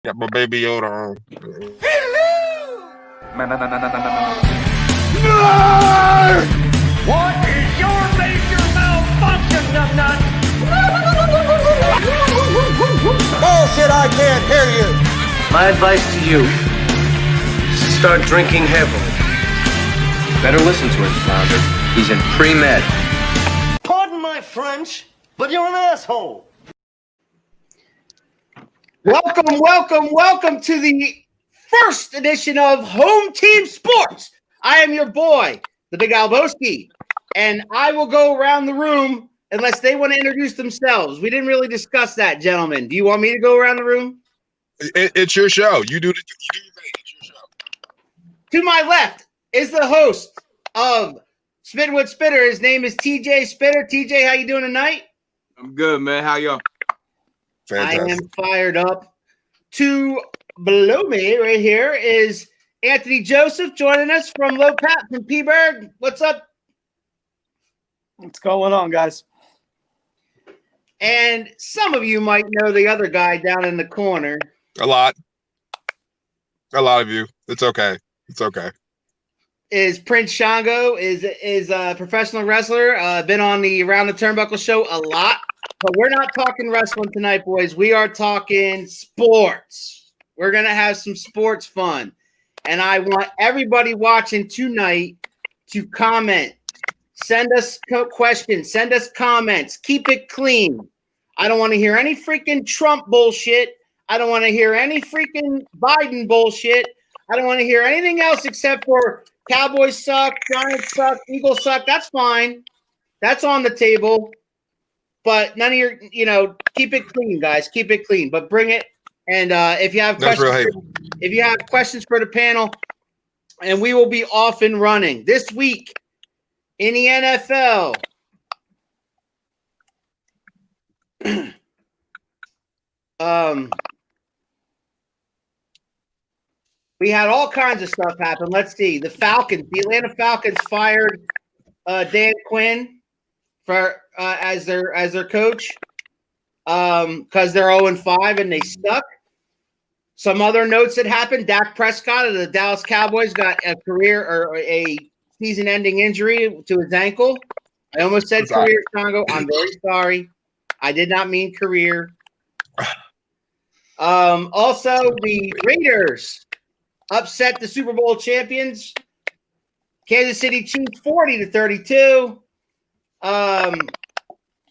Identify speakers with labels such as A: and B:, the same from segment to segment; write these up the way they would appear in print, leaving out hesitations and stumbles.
A: Got my baby Yoda on.
B: What is your major malfunction, numbnut?
C: Bullshit, I can't hear you.
D: My advice to you is to start drinking heavily. Better listen to him, Flounder. He's in pre-med.
C: Pardon my French, but you're an asshole.
E: Welcome to the first edition of Home Team Sports. I am your boy, the Big Albowski, and I will go around the room unless they want to introduce themselves. We didn't really discuss that, gentlemen. Do you want me to go around the room?
A: It's your show. You do your thing. It's your show.
E: To my left is the host of Spittin' with Spitter. His name is TJ Spitter. TJ, how you doing tonight?
F: I'm good, man. How y'all?
A: Fantastic.
E: I am fired up. To below me right here is Anthony Joseph joining us from Low Pat from P-Berg. What's up?
G: What's going on, guys?
E: And some of you might know the other guy down in the corner.
A: A lot of you. It's okay. It's okay.
E: Is Prince Shango, is a professional wrestler, been on the Around the Turnbuckle show a lot. But we're not talking wrestling tonight, boys. We are talking sports. We're going to have some sports fun. And I want everybody watching tonight to comment. Send us questions. Send us comments. Keep it clean. I don't want to hear any freaking Trump bullshit. I don't want to hear any freaking Biden bullshit. I don't want to hear anything else except for Cowboys suck, Giants suck, Eagles suck. That's fine. That's on the table. But none of your, keep it clean, guys. Keep it clean. But bring it. And if you have questions for the panel, and we will be off and running this week in the NFL. We had all kinds of stuff happen. Let's see. The Atlanta Falcons fired Dan Quinn for as their coach because they're 0-5 and they suck. Some other notes that happened: Dak Prescott of the Dallas Cowboys got a season-ending injury to his ankle. I almost said career, Congo. I'm very sorry. I did not mean career. Also, the Raiders upset the Super Bowl champions, Kansas City Chiefs, 40-32.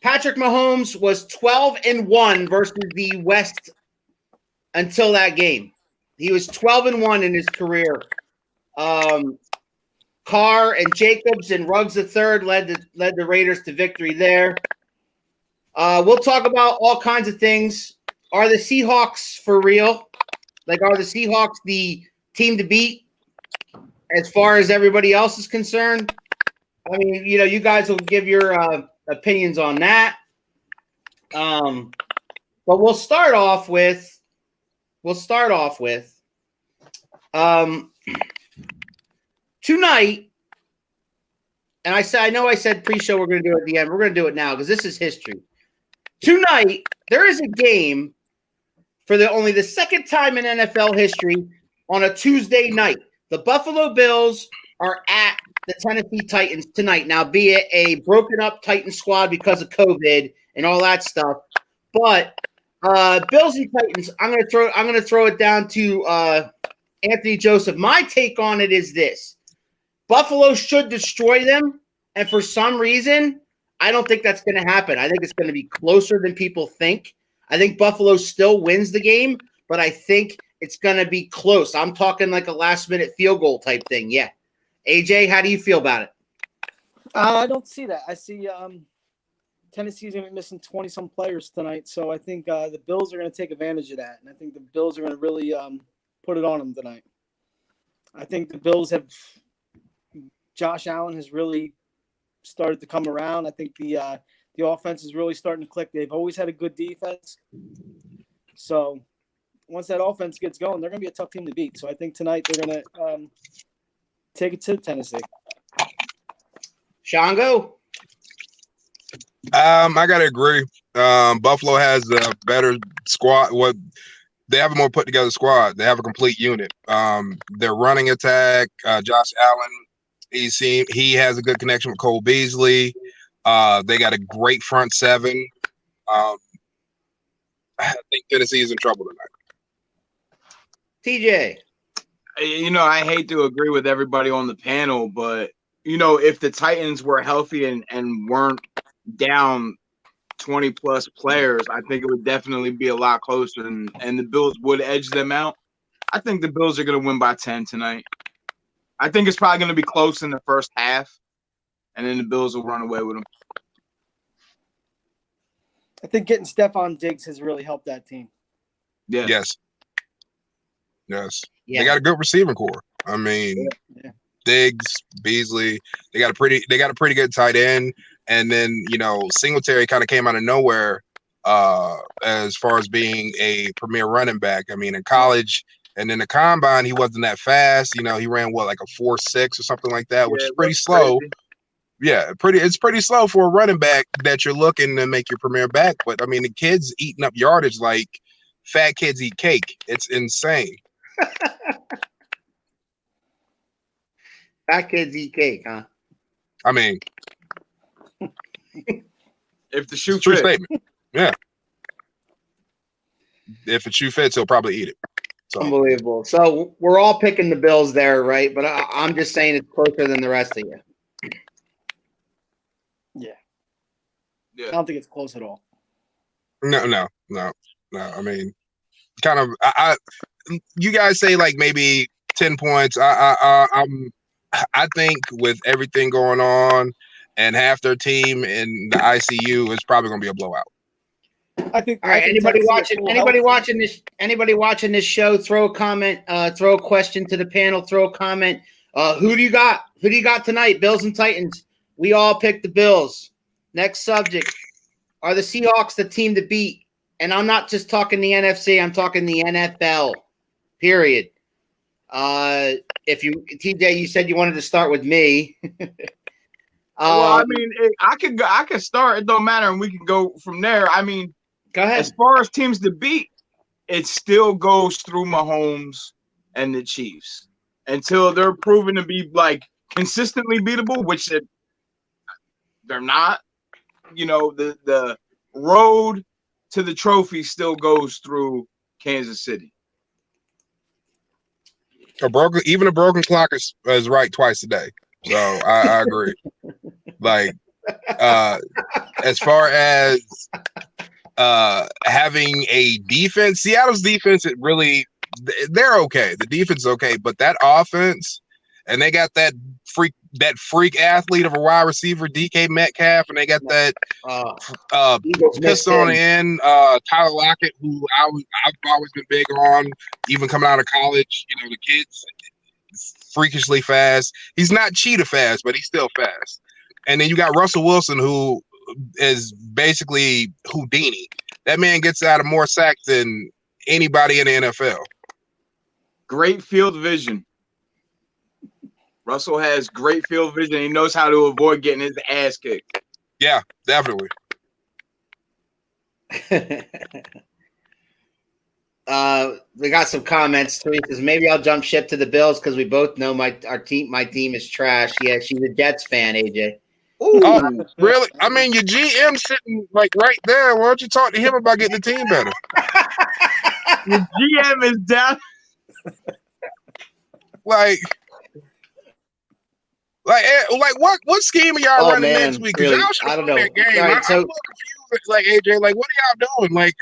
E: Patrick Mahomes was 12-1 versus the West until that game. He was 12-1 in his career. Carr and Jacobs and Ruggs III led the Raiders to victory there. We'll talk about all kinds of things. Are the Seahawks for real? Like, are the Seahawks the team to beat as far as everybody else is concerned? I mean, you guys will give your opinions on that. But we'll start off with tonight. And I know I said pre-show we're going to do it at the end. We're going to do it now because this is history. Tonight, there is a game for only the second time in NFL history on a Tuesday night. The Buffalo Bills are at the Tennessee Titans tonight. Now, be it a broken up Titan squad because of COVID and all that stuff, but Bills and Titans. I'm gonna throw it down to Anthony Joseph. My take on it is this: Buffalo should destroy them, and for some reason, I don't think that's going to happen. I think it's going to be closer than people think. I think Buffalo still wins the game, but I think it's going to be close. I'm talking like a last-minute field goal type thing. Yeah. AJ, how do you feel about it?
G: I don't see that. I see Tennessee's going to be missing 20-some players tonight, so I think the Bills are going to take advantage of that, and I think the Bills are going to really put it on them tonight. I think the Bills Josh Allen has really started to come around. I think the offense is really starting to click. They've always had a good defense. So once that offense gets going, they're going to be a tough team to beat. So I think tonight they're going to take it to Tennessee.
E: Shango?
A: I got to agree. Buffalo has a better squad. they have a more put together squad. They have a complete unit. Their running attack, Josh Allen, he has a good connection with Cole Beasley. They got a great front seven. I think Tennessee is in trouble tonight.
E: TJ.
F: I hate to agree with everybody on the panel, but if the Titans were healthy and weren't down 20 plus players, I think it would definitely be a lot closer, and the Bills would edge them out. I think the Bills are going to win by 10 tonight. I think it's probably going to be close in the first half, and then the Bills will run away with them.
G: I think getting Stephon Diggs has really helped that team.
F: Yeah.
A: Yes. Yeah. They got a good receiving core. I mean, Diggs, Beasley. They got a pretty good tight end, and then Singletary kind of came out of nowhere as far as being a premier running back. I mean, in college and in the combine, he wasn't that fast. He ran like a 4.6 or something like that, which is pretty slow.
F: Crazy.
A: Yeah, it's pretty slow for a running back that you're looking to make your premier back. But I mean, the kid's eating up yardage like fat kids eat cake. It's insane.
E: Fat kids eat cake, huh?
A: I mean,
F: if the shoe
A: true
F: fits.
A: statement. Yeah. If the shoe fits, he'll probably eat it. So.
E: Unbelievable. So we're all picking the Bills there, right? But I'm just saying it's closer than the rest of you.
G: I don't think it's close at all.
A: No. I mean, kind of. You guys say like maybe 10 points. I think with everything going on and half their team in the ICU, it's probably going to be a blowout.
G: I think.
E: All right. Anybody watching this show? Throw a comment. Throw a question to the panel. Throw a comment. Who do you got? Who do you got tonight? Bills and Titans. We all picked the Bills. Next subject. Are the Seahawks the team to beat? And I'm not just talking the NFC. I'm talking the NFL. Period. TJ, you said you wanted to start with me.
F: Well, I mean, I could start. It don't matter, and we can go from there. I mean,
E: go ahead.
F: As far as teams to beat, it still goes through Mahomes and the Chiefs until they're proven to be like consistently beatable, which they're not. The road to the trophy still goes through Kansas City.
A: Even a broken clock is right twice a day. So I agree. Like, as far as having a defense, Seattle's defense, they're okay. The defense is okay, but that offense, and they got that freak athlete of a wide receiver, DK Metcalf, and they got that pistol on the end, Tyler Lockett, who I've always been big on, even coming out of college. The kid's freakishly fast. He's not cheetah fast, but he's still fast. And then you got Russell Wilson, who is basically Houdini. That man gets out of more sacks than anybody in the NFL.
F: Great field vision. Russell has great field vision. He knows how to avoid getting his ass kicked.
A: Yeah, definitely.
E: We got some comments. Three says maybe I'll jump ship to the Bills because we both know my team is trash. Yeah, she's a Jets fan, AJ.
A: Ooh, oh, really? I mean, your GM sitting like right there. Why don't you talk to him about getting the team better?
F: Your GM is down.
A: Like what scheme are y'all running next week?
E: Really,
A: Y'all should
E: I don't know.
A: That game.
E: Right,
A: I'm a little confused. Like AJ, like what are y'all doing? Like,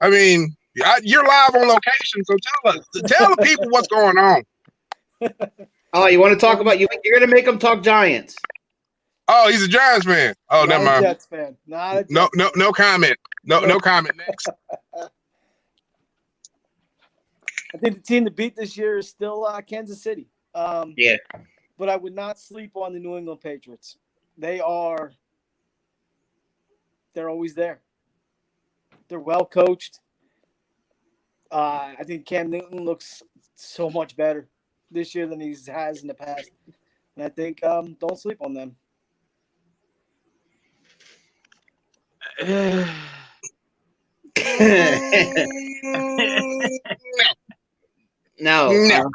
A: I mean, you're live on location, so tell the people what's going on.
E: Oh, you want to talk about you're gonna make them talk Giants?
A: Oh, he's a Giants fan. Oh, never mind.
G: Jets fan. No
A: comment. No comment. Next.
G: I think the team to beat this year is still Kansas City.
E: Yeah.
G: But I would not sleep on the New England Patriots. They're always there. They're well coached. I think Cam Newton looks so much better this year than he has in the past. And I think don't sleep on them.
E: No.
A: No.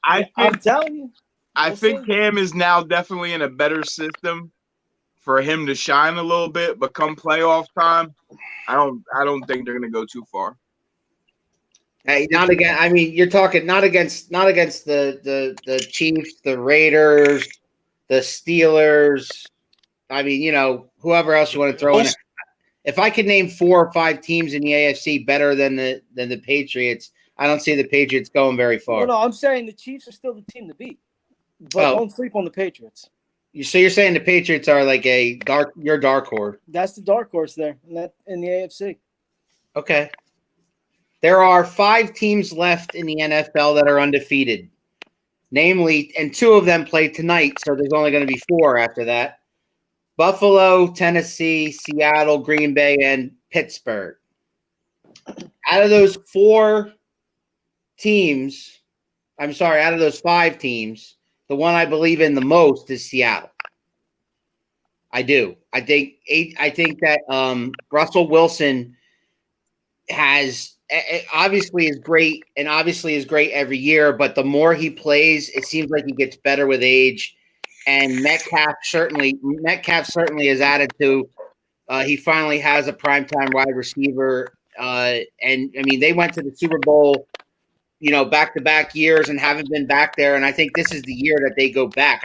F: I
G: I'm
F: think
G: telling you.
F: I
G: We'll
F: think
G: see.
F: Cam is now definitely in a better system for him to shine a little bit, but come playoff time, I don't think they're gonna go too far.
E: Hey, not again. I mean, you're talking not against the Chiefs, the Raiders, the Steelers. I mean, whoever else you want to throw in. If I could name 4 or 5 teams in the AFC better than the Patriots, I don't see the Patriots going very far.
G: No, I'm saying the Chiefs are still the team to beat, but don't sleep on the Patriots.
E: So you're saying the Patriots are like your dark horse?
G: That's the dark horse there in the AFC.
E: Okay. There are 5 teams left in the NFL that are undefeated. Namely, and 2 of them play tonight, so there's only going to be 4 after that. Buffalo, Tennessee, Seattle, Green Bay, and Pittsburgh. Out of those 4 teams, out of those 5 teams, the one I believe in the most is Seattle. I do. I think that Russell Wilson obviously is great every year, but the more he plays, it seems like he gets better with age. And Metcalf certainly is added to. He finally has a primetime wide receiver. And I mean, they went to the Super Bowl, back-to-back years and haven't been back there. And I think this is the year that they go back.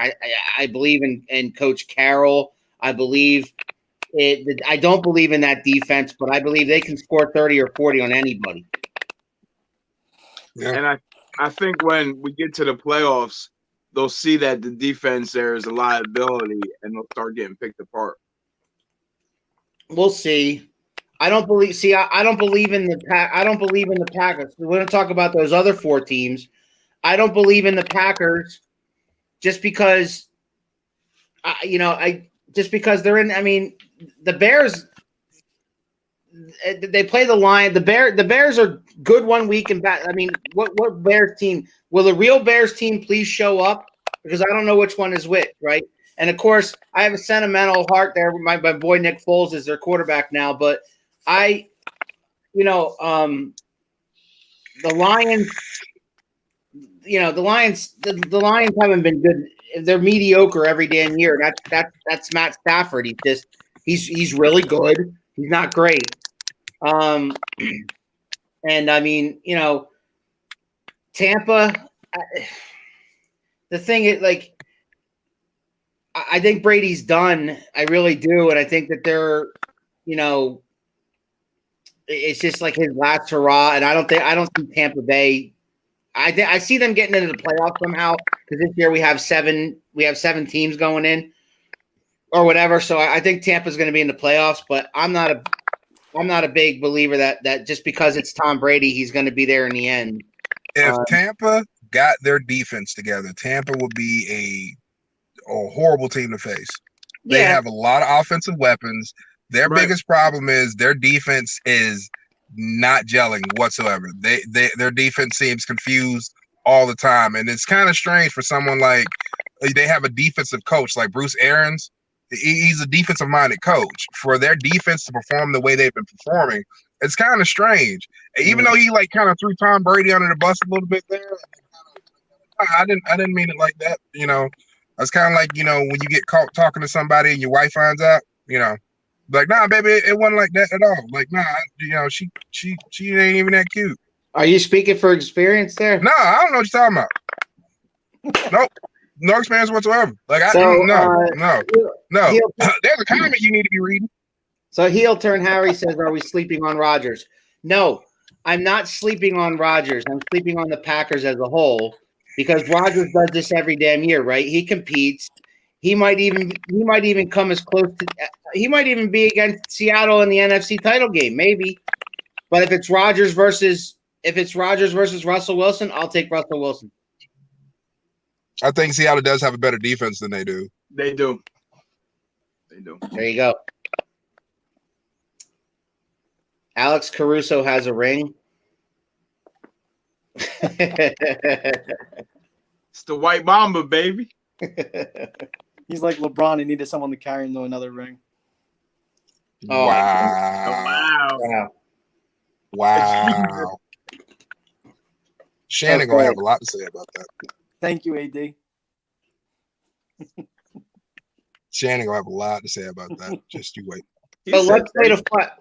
E: I believe in Coach Carroll. I believe it. I don't believe in that defense, but I believe they can score 30 or 40 on anybody.
A: Yeah.
F: And I think when we get to the playoffs, they'll see that the defense there is a liability, and they'll start getting picked apart.
E: We'll see. I don't believe in the Packers. We're going to talk about those other 4 teams. I don't believe in the Packers just because just because they're in. I mean, the Bears. They play the Lions. The Bears are good one week and back. I mean, what Bears team? Will the real Bears team please show up? Because I don't know which one is which, right? And of course, I have a sentimental heart there. My boy Nick Foles is their quarterback now, but the Lions. The Lions haven't been good. They're mediocre every damn year. That's Matt Stafford. He's really good. He's not great. And I mean, Tampa. The thing is, like, I think Brady's done. I really do, and I think that they're, it's just like his last hurrah. And I don't see Tampa Bay. I see them getting into the playoffs somehow because this year we have 7 teams going in or whatever. So I think Tampa's going to be in the playoffs, but I'm not a big believer that just because it's Tom Brady, he's going to be there in the end.
A: If Tampa got their defense together, Tampa would be a horrible team to face. They have a lot of offensive weapons. Their biggest problem is their defense is not gelling whatsoever. Their defense seems confused all the time, and it's kind of strange for someone like they have a defensive coach like Bruce Arians. He's a defensive-minded coach. For their defense to perform the way they've been performing, it's kind of strange. Even though he kind of threw Tom Brady under the bus a little bit there, I didn't mean it like that. It's kind of like when you get caught talking to somebody and your wife finds out. Like, nah, baby, it wasn't like that at all. Like, nah, she ain't even that cute.
E: Are you speaking for experience there?
A: No, I don't know what you're talking about. Nope. No experience whatsoever. Like, no. There's a comment you need to be reading.
E: So heel turn Harry says, are we sleeping on Rodgers? No, I'm not sleeping on Rodgers. I'm sleeping on the Packers as a whole because Rodgers does this every damn year, right? He competes. He might even come as close to. He might even be against Seattle in the NFC title game, maybe. But if it's Rodgers versus Russell Wilson, I'll take Russell Wilson.
A: I think Seattle does have a better defense than they do.
F: They do.
E: There you go. Alex Caruso has a ring.
F: It's the White Mamba, baby.
G: He's like LeBron. He needed someone to carry him to another ring.
E: Oh,
A: wow. Wow. Shannon gonna have a lot to say about that.
G: Thank you, AD.
A: Shannon gonna have a lot to say about that. Just you wait.
E: So let's light a fire.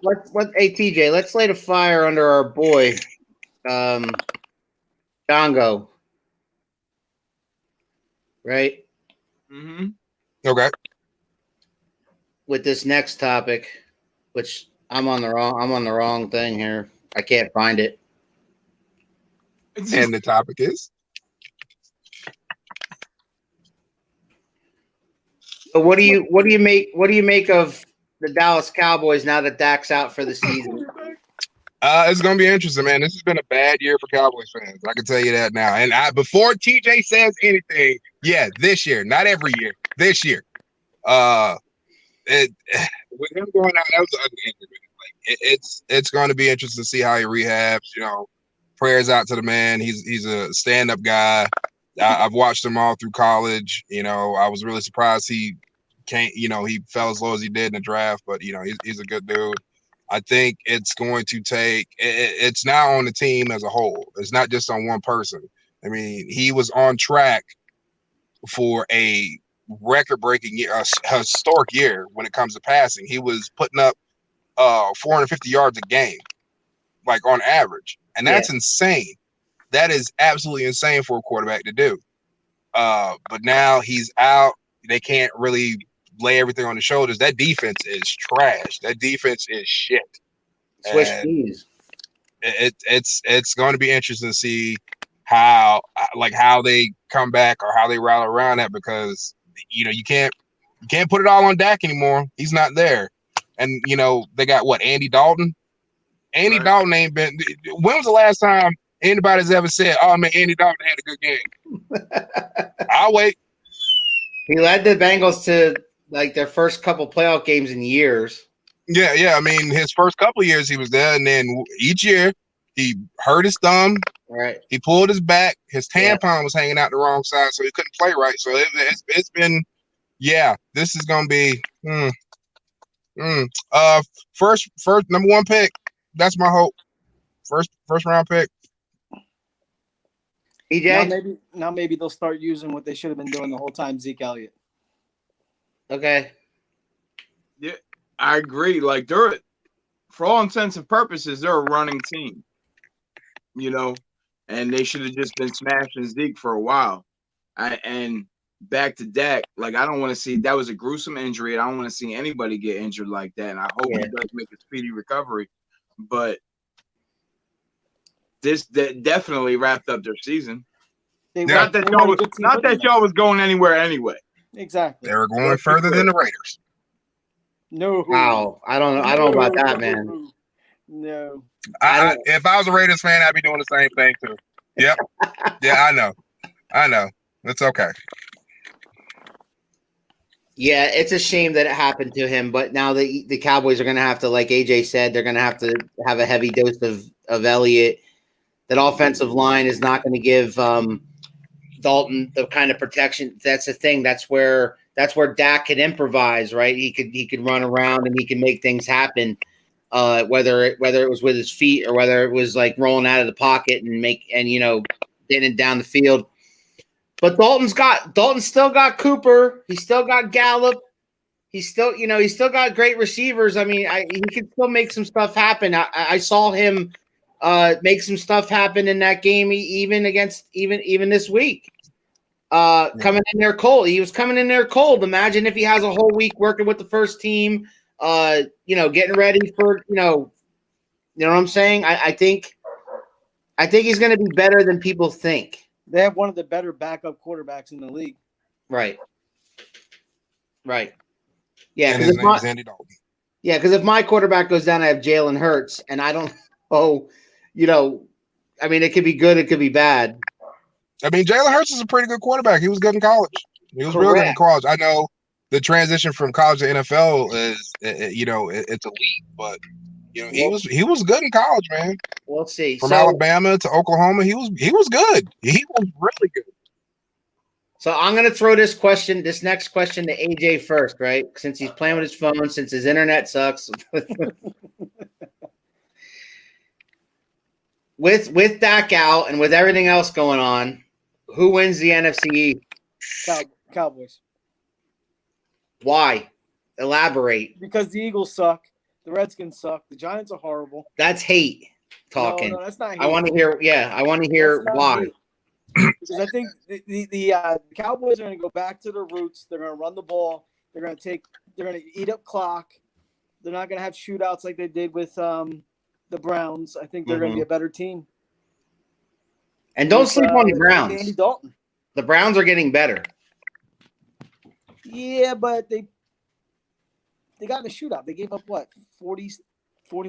E: Hey TJ, let's light a fire under our boy, Django. Right.
F: Mm-hmm.
A: Okay.
E: With this next topic, which I'm on the wrong thing here. I can't find it.
A: And the topic is.
E: So what do you make of the Dallas Cowboys now that Dak's out for the season?
A: It's gonna be interesting, man. This has been a bad year for Cowboys fans. I can tell you that now. And before TJ says anything, yeah, this year, not every year, this year. With him going out, that was an ugly injury. Like it's going to be interesting to see how he rehabs. You know, prayers out to the man. He's a stand-up guy. I've watched him all through college. You know, I was really surprised he can't. You know, he fell as low as he did in the draft, but you know, he's a good dude. I think it's going to take. It's now on the team as a whole. It's not just on one person. I mean, he was on track for a record-breaking year, a historic year when it comes to passing. He was putting up 450 yards a game, like on average, and that's insane. That is absolutely insane for a quarterback to do. But now he's out. They can't really lay everything on the shoulders. That defense is trash. That defense is shit.
E: Swish cheese.
A: It's going to be interesting to see how they come back or how they rally around that, because you know you can't put it all on Dak anymore. He's not there. And you know they got Andy Dalton. Andy Dalton ain't been. When was the last time anybody's ever said, "Oh man, Andy Dalton had a good game"? I'll wait.
E: He led the Bengals to like their first couple playoff games in years.
A: Yeah. I mean, his first couple of years he was there, and then each year he hurt his thumb.
E: Right.
A: He pulled his back. His tampon was hanging out the wrong side, so he couldn't play right. So it's been, this is gonna be first number one pick. That's my hope. First round pick.
E: EJ?
G: Now maybe they'll start using what they should have been doing the whole time, Zeke Elliott.
E: Okay.
F: Yeah, I agree. Like they're, for all intents and purposes, they're a running team. You know, and they should have just been smashing Zeke for a while. And back to Dak, like I don't want to see, that was a gruesome injury, and I don't want to see anybody get injured like that. And I hope he does make a speedy recovery. But this definitely wrapped up their season. Not that y'all was going anywhere anyway.
G: Exactly.
A: They were going further than the Raiders.
G: No.
E: Wow. I don't know about that, man.
G: No.
A: If I was a Raiders fan, I'd be doing the same thing too. Yep. Yeah, I know. It's okay.
E: Yeah, it's a shame that it happened to him, but now the Cowboys are going to have to, like AJ said, they're going to have a heavy dose of Elliott. That offensive line is not going to give Dalton the kind of protection. That's the thing. That's where Dak can improvise, right? He could run around and he can make things happen. Whether it was with his feet or whether it was like rolling out of the pocket and getting it down the field. But Dalton's still got Cooper. He's still got Gallup. He's still got great receivers. I mean, he can still make some stuff happen. I saw him make some stuff happen in that game, even this week. Coming in there cold. He was coming in there cold. Imagine if he has a whole week working with the first team, getting ready for, you know what I'm saying? I think he's going to be better than people think.
G: They have one of the better backup quarterbacks in the league.
E: Right. Yeah,
A: and his name is Andy Dalton.
E: Yeah, because if my quarterback goes down, I have Jalen Hurts, and I don't know, I mean, it could be good, it could be bad.
A: I mean, Jalen Hurts is a pretty good quarterback. He was good in college. He was real good in college. I know the transition from college to NFL is, it's elite, but he was good in college, man.
E: We'll see.
A: From Alabama to Oklahoma, he was good. He was really good.
E: So I'm going to throw this next question to AJ first, right? Since he's playing with his phone, since his internet sucks. with Dak out and with everything else going on, who wins the NFC East?
G: Cowboys.
E: Why? Elaborate.
G: Because the Eagles suck. The Redskins suck. The Giants are horrible.
E: That's hate talking.
G: No, that's not hate.
E: I want to hear. Yeah, I want to hear why.
G: Hate. Because I think the Cowboys are going to go back to their roots. They're going to run the ball. They're going to eat up clock. They're not going to have shootouts like they did with the Browns. I think they're going to be a better team.
E: And don't sleep on the Browns.
G: Andy Dalton.
E: The Browns are getting better.
G: Yeah, but they got in a shootout. They gave up what? 49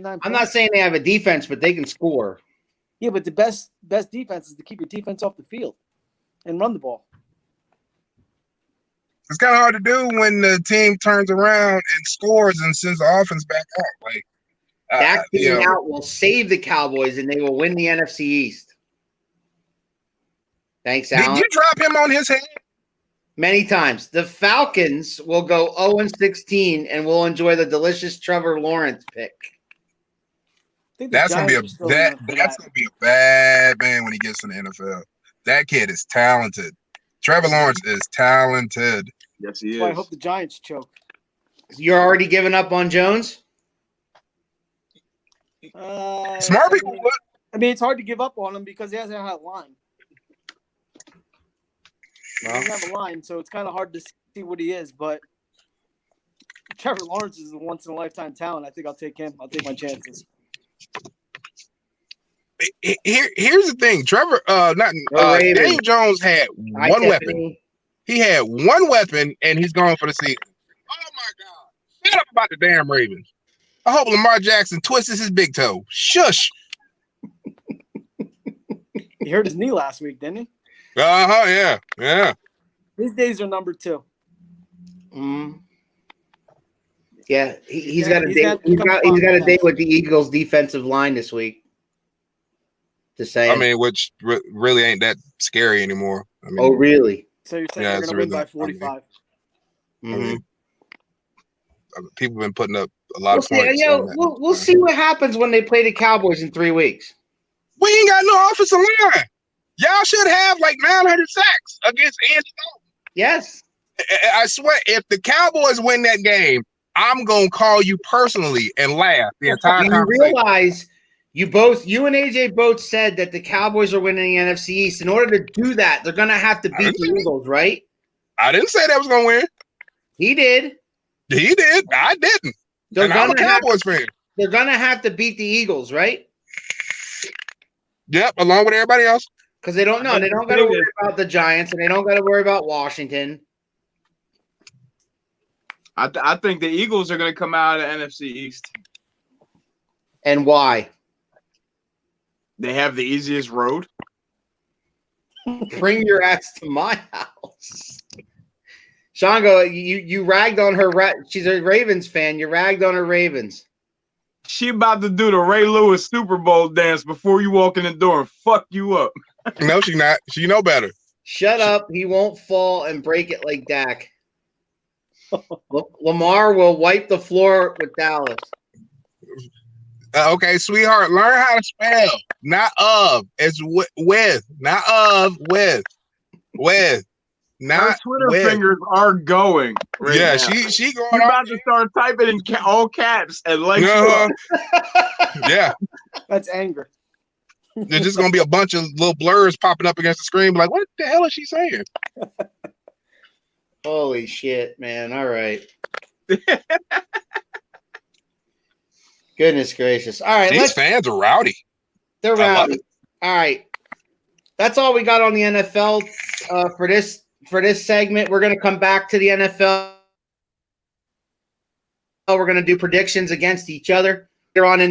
G: points?
E: I'm not saying they have a defense, but they can score.
G: Yeah, but the best defense is to keep your defense off the field and run the ball.
A: It's kind of hard to do when the team turns around and scores and sends the offense back out. Like
E: Dak being out will save the Cowboys and they will win the NFC East. Thanks, Alan.
A: Did you drop him on his head?
E: Many times. The Falcons will go 0-16 and we'll enjoy the delicious Trevor Lawrence pick.
A: That's gonna be a bad man when he gets in the NFL. That kid is talented. Trevor Lawrence is talented.
F: Yes, he is.
G: I hope the Giants choke.
E: You're already giving up on Jones?
A: Smart people would.
G: I mean, it's hard to give up on him because he hasn't had a line. He doesn't have a line, so it's kind of hard to see what he is. But Trevor Lawrence is a once-in-a-lifetime talent. I think I'll take him. I'll take my chances.
A: Here's the thing. Trevor, Daniel Jones had one weapon. He had one weapon, and he's going for the season. Oh, my God. Shut up about the damn Ravens. I hope Lamar Jackson twists his big toe. Shush.
G: He hurt his knee last week, didn't he?
A: Yeah.
G: His days are number 2.
E: Yeah, he's got a date. He's got a date with the Eagles' defensive line this week. Just saying.
A: I mean, which really ain't that scary anymore. I mean,
E: oh, really?
G: So you're saying they're going to win by 45?
A: People have been putting up a lot of points.
E: We'll see what happens when they play the Cowboys in 3 weeks.
A: We ain't got no offensive line. Y'all should have like 900 sacks against Andy Dalton.
E: Yes.
A: I swear, if the Cowboys win that game, I'm going to call you personally and laugh the entire
E: time. You realize you and AJ both said that the Cowboys are winning the NFC East. In order to do that, they're going to have to beat the Eagles, right?
A: I didn't say that was going to win.
E: He did.
A: He did. I didn't. And I'm a Cowboys fan.
E: They're going to have to beat the Eagles, right?
A: Yep, along with everybody else.
E: Because they don't know. They don't got to worry about the Giants, and they don't got to worry about Washington.
F: I think the Eagles are going to come out of the NFC East.
E: And why?
F: They have the easiest road.
E: Bring your ass to my house. Shango, you ragged on her. She's a Ravens fan. You ragged on her Ravens.
F: She about to do the Ray Lewis Super Bowl dance before you walk in the door and fuck you up.
A: No, she not. She know better.
E: Shut up. He won't fall and break it like Dak. Lamar will wipe the floor with Dallas.
A: Okay, sweetheart, learn how to spell. Not of. It's with. Not of. With. Not
F: her Twitter
A: with.
F: fingers are going. Right now.
A: She going.
F: She's about to start typing in all caps and like.
A: Yeah.
G: That's anger.
A: There's just gonna be a bunch of little blurs popping up against the screen. Like, what the hell is she saying?
E: Holy shit, man. All right. Goodness gracious. All right.
A: These fans are rowdy.
E: They're rowdy. All right. That's all we got on the NFL for this segment. We're going to come back to the NFL. We're going to do predictions against each other later on in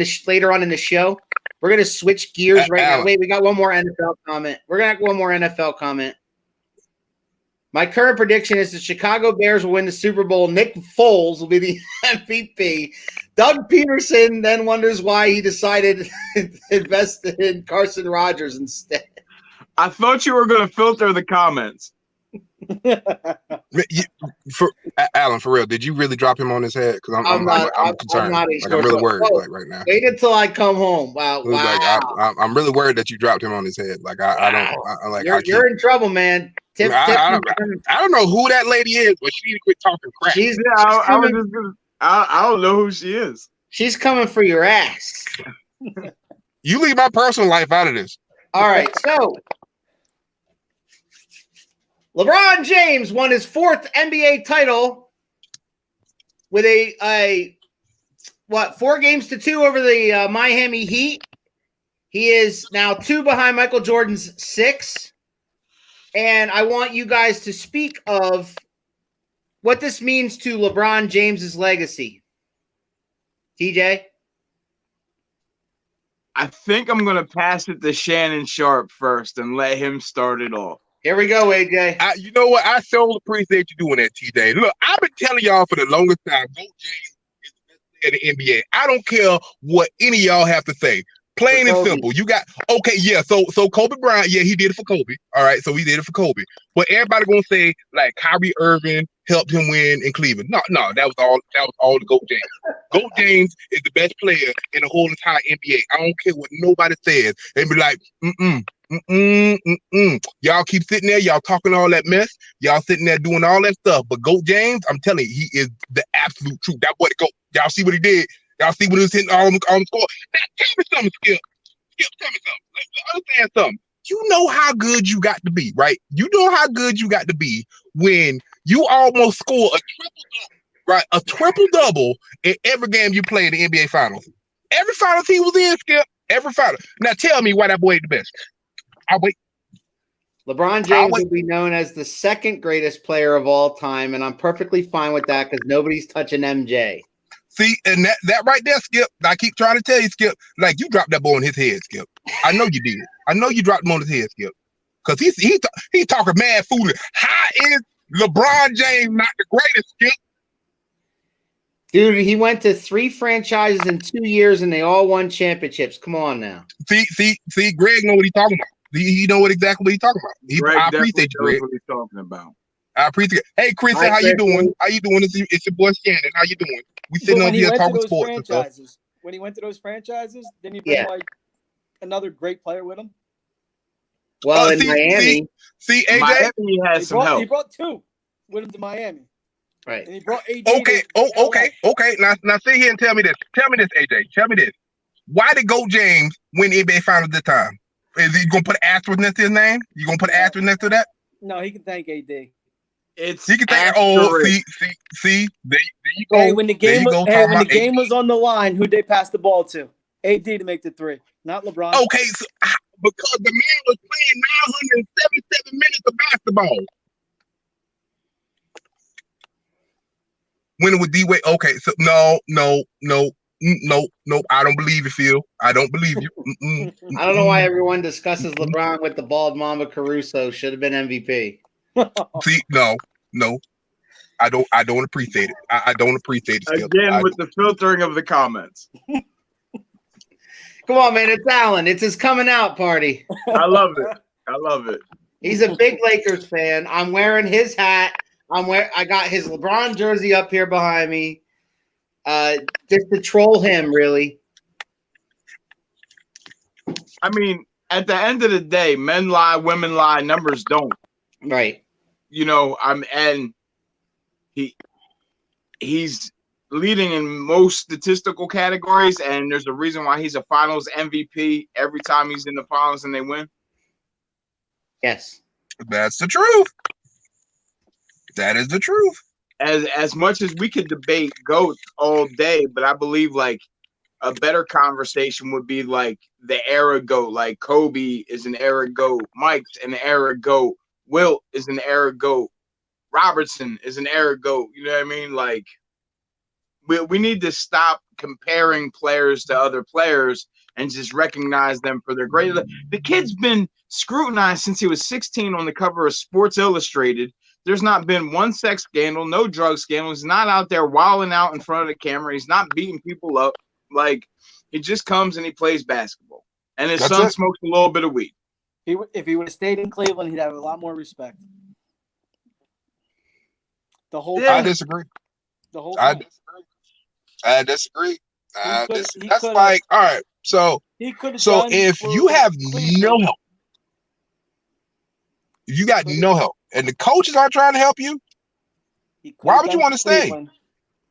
E: the show. We're going to switch gears right now. Wait, we got one more NFL comment. We're going to have one more NFL comment. My current prediction is the Chicago Bears will win the Super Bowl. Nick Foles will be the MVP. Doug Peterson then wonders why he decided to invest in Carson Rogers instead.
F: I thought you were going to filter the comments.
A: Alan, for real, did you really drop him on his head? Because I'm concerned.
E: I'm
A: really worried right now.
E: Wait until I come home. Wow.
A: I'm really worried that you dropped him on his head. Like I don't.
E: You're in trouble, man.
A: I don't know who that lady is, but she need to quit talking crap.
F: I don't know who she is.
E: She's coming for your ass.
A: You leave my personal life out of this.
E: All right, so LeBron James won his 4th NBA title with a 4-2 over the Miami Heat. He is now 2 behind Michael Jordan's 6. And I want you guys to speak of what this means to LeBron James's legacy. TJ?
F: I think I'm going to pass it to Shannon Sharp first and let him start it off.
E: Here we go, AJ.
A: You know what? I so appreciate you doing that, TJ. Look, I've been telling y'all for the longest time, GOAT James is the best player in the NBA. I don't care what any of y'all have to say. Plain and simple. You got So Kobe Bryant, he did it for Kobe. All right, so he did it for Kobe. But everybody gonna say like Kyrie Irving helped him win in Cleveland. No, that was all the GOAT James. GOAT James is the best player in the whole entire NBA. I don't care what nobody says. They be like, Y'all keep sitting there, y'all talking all that mess, y'all sitting there doing all that stuff. But GOAT James, I'm telling you, he is the absolute truth. That boy, GOAT. Y'all see what he did. Y'all see what he was hitting on the score. Now, tell me something, Skip. Tell me something. Let's understand something. You know how good you got to be, right? You know how good you got to be when you almost score a triple-double, right? A triple-double in every game you play in the NBA Finals. Every Finals he was in, Skip. Every Finals. Now, tell me why that boy is the best. I'll wait.
E: LeBron James will be known as the 2nd greatest player of all time, and I'm perfectly fine with that because nobody's touching MJ.
A: See, and that right there, Skip, I keep trying to tell you, Skip, like you dropped that boy on his head, Skip. I know you did. I know you dropped him on his head, Skip. Because he's talking mad foolish. How is LeBron James not the greatest, Skip?
E: Dude, he went to 3 franchises in 2 years, and they all won championships. Come on now.
A: See, Greg know what he's talking about. He know exactly what he's talking about. I appreciate you, Greg.
F: What he's talking about.
A: I appreciate it. Hey, Chris, how you doing? How you doing? It's your boy Shannon. How you doing? We sitting on here talking sports and stuff.
G: When he went to those franchises, didn't he bring like another great player with him?
E: Well, in Miami.
A: See, AJ?
F: Miami has some help.
G: He brought 2 with him to Miami.
E: Right.
G: And he brought AD.
A: Okay. Now sit here and tell me this. Tell me this, AJ. Tell me this. Why did GOAT James win the NBA Finals this time? Is he gonna put an asterisk next to his name? You gonna put an asterisk next to that?
G: No, he can thank AD.
A: He can thank. Oh, see, there you go.
G: Hey, when the game was on the line, who'd they pass the ball to? AD to make the 3, not LeBron.
A: Okay, so, because the man was playing 977 minutes of basketball. When it was D-Wade. Okay, so no. I don't believe you, Phil. I don't believe you.
E: I don't know why everyone discusses LeBron with the bald Mamba Caruso. Should have been MVP.
A: See, no. I don't appreciate it. I don't appreciate it.
F: Again, with the filtering of the comments.
E: Come on, man. It's Alan. It's his coming out party.
F: I love it.
E: He's a big Lakers fan. I'm wearing his hat. I got his LeBron jersey up here behind me. Just to troll him, really.
F: I mean, at the end of the day, men lie, women lie, numbers don't.
E: Right.
F: And he's leading in most statistical categories, and there's a reason why he's a Finals MVP every time he's in the Finals and they win.
E: Yes,
A: that's the truth. That is the truth.
F: As much as we could debate GOAT all day, but I believe like a better conversation would be like the era GOAT. Like Kobe is an era GOAT, Mike's an era GOAT, Wilt is an era GOAT, Robertson is an era GOAT. You know what I mean? Like we need to stop comparing players to other players and just recognize them for their great. The kid's been scrutinized since he was 16 on the cover of Sports Illustrated. There's not been one sex scandal, no drug scandal. He's not out there wilding out in front of the camera. He's not beating people up. Like, he just comes and he plays basketball. And his son smokes a little bit of weed.
G: If he would have stayed in Cleveland, he'd have a lot more respect. The whole
A: I
G: time.
A: disagree.
G: The whole
A: I
G: time.
A: disagree. I disagree.
G: He
A: That's
G: could've-
A: like, all right. So
G: He could have
A: so
G: done
A: if
G: for
A: you have
G: Cleveland.
A: no help, if you got no help, and the coaches aren't trying to help you,
G: He could've
A: why would you
G: done
A: want
G: for
A: to stay?
G: Cleveland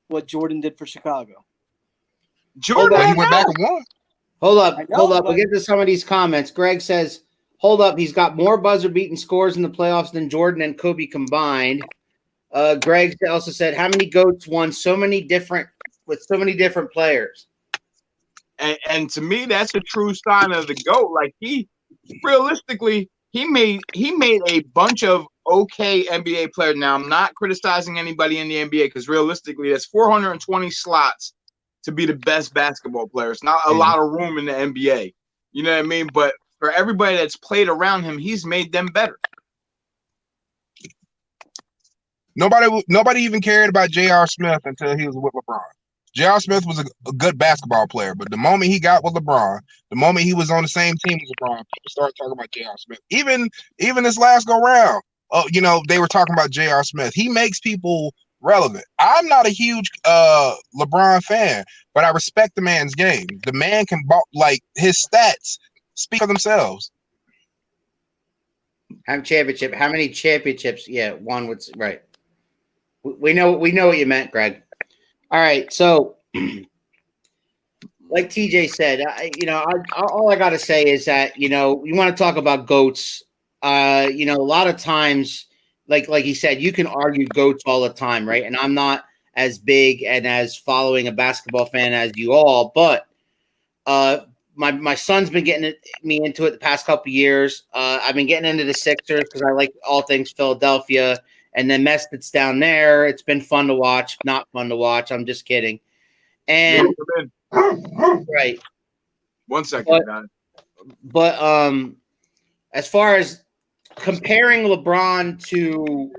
G: what Jordan did for Chicago.
F: Jordan,
A: Well, he
F: had
A: went
F: no.
A: back and won.
E: Hold up,
G: I know,
E: hold up.
G: but-
E: We'll get to some of these comments. Greg says, hold up, he's got more buzzer-beating scores in the playoffs than Jordan and Kobe combined. Greg also said, how many GOATs won with so many different players?
F: And to me, that's a true sign of the GOAT. Like he made a bunch of okay NBA players. Now I'm not criticizing anybody in the NBA because realistically, that's 420 slots to be the best basketball player. It's not a lot of room in the NBA. You know what I mean? But for everybody that's played around him, he's made them better.
A: Nobody even cared about J.R. Smith until he was with LeBron. J.R. Smith was a good basketball player, but the moment he got with LeBron, the moment he was on the same team as LeBron, people started talking about J.R. Smith. Even this last go round, they were talking about J.R. Smith. He makes people relevant. I'm not a huge LeBron fan, but I respect the man's game. The man can ball, like his stats speak for themselves.
E: How many championships? Yeah, one was right. We know what you meant, Greg. All right, so like TJ said, all I got to say is that you want to talk about GOATs. A lot of times, like he said, you can argue GOATs all the time, right? And I'm not as big and as following a basketball fan as you all, but my son's been getting me into it the past couple of years. I've been getting into the Sixers because I like all things Philadelphia. And then mess that's down there. It's been fun to watch. Not fun to watch. I'm just kidding. And right.
F: 1 second, guys.
E: But as far as comparing LeBron to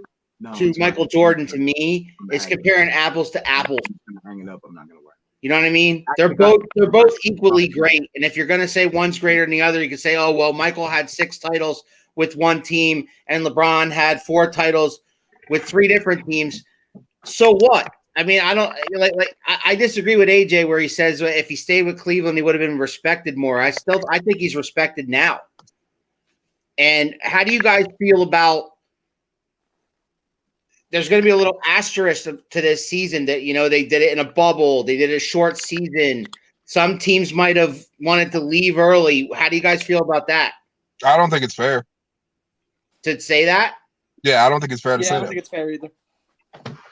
E: Michael Jordan, to me, it's comparing apples to apples.
F: I'm gonna hang it up. I'm not gonna worry.
E: You know what I mean? They're both equally great. And if you're gonna say one's greater than the other, you can say, oh well, Michael had 6 titles with one team, and LeBron had 4 titles with 3 different teams. So what? I mean, I don't I disagree with AJ where he says if he stayed with Cleveland, he would have been respected more. I think he's respected now. And how do you guys feel about there's going to be a little asterisk to this season that, they did it in a bubble. They did a short season. Some teams might have wanted to leave early. How do you guys feel about that?
A: I don't think it's fair
E: to say that.
A: Yeah, I don't think it's fair to say that.
G: I don't think it's fair either.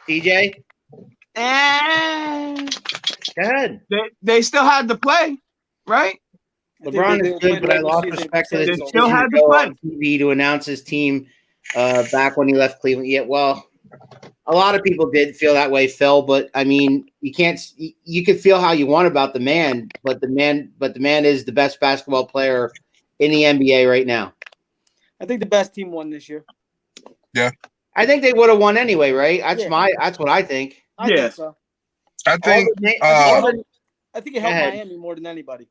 E: DJ? Go ahead.
F: They still had to play, right?
E: LeBron is good, but I lost respect to his
F: still had to play
E: on TV to announce his team back when he left Cleveland. Yeah, well, a lot of people did feel that way, Phil. But I mean, you can't. You can feel how you want about the man, but the man is the best basketball player in the NBA right now.
G: I think the best team won this year.
A: Yeah,
E: I think they would have won anyway, right? That's what I think.
G: I think so.
A: I think.
G: I think it helped Miami more than anybody.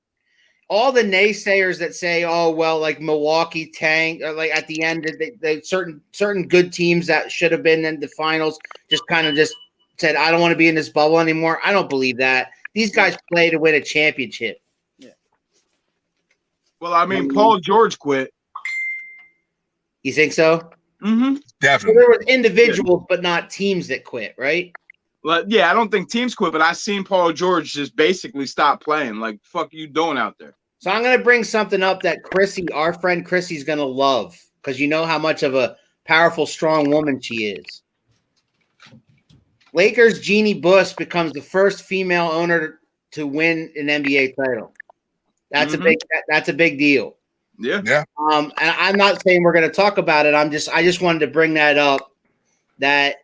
E: All the naysayers that say, "Oh well, like Milwaukee tanked," or like at the end, they certain good teams that should have been in the finals just said, "I don't want to be in this bubble anymore." I don't believe that. These guys play to win a championship.
G: Yeah.
F: Well, I mean, Paul George quit.
E: You think so?
F: Mm-hmm.
A: Definitely.
E: So there were individuals, but not teams that quit, right?
F: Well, yeah, I don't think teams quit, but I seen Paul George just basically stop playing. Like, fuck you doing out there?
E: So I'm going to bring something up that our friend Chrissy's going to love because you know how much of a powerful, strong woman she is. Lakers' Jeannie Buss becomes the first female owner to win an NBA title. That's a big deal.
F: Yeah.
A: Yeah.
E: And I'm not saying we're going to talk about it. I just wanted to bring that up. That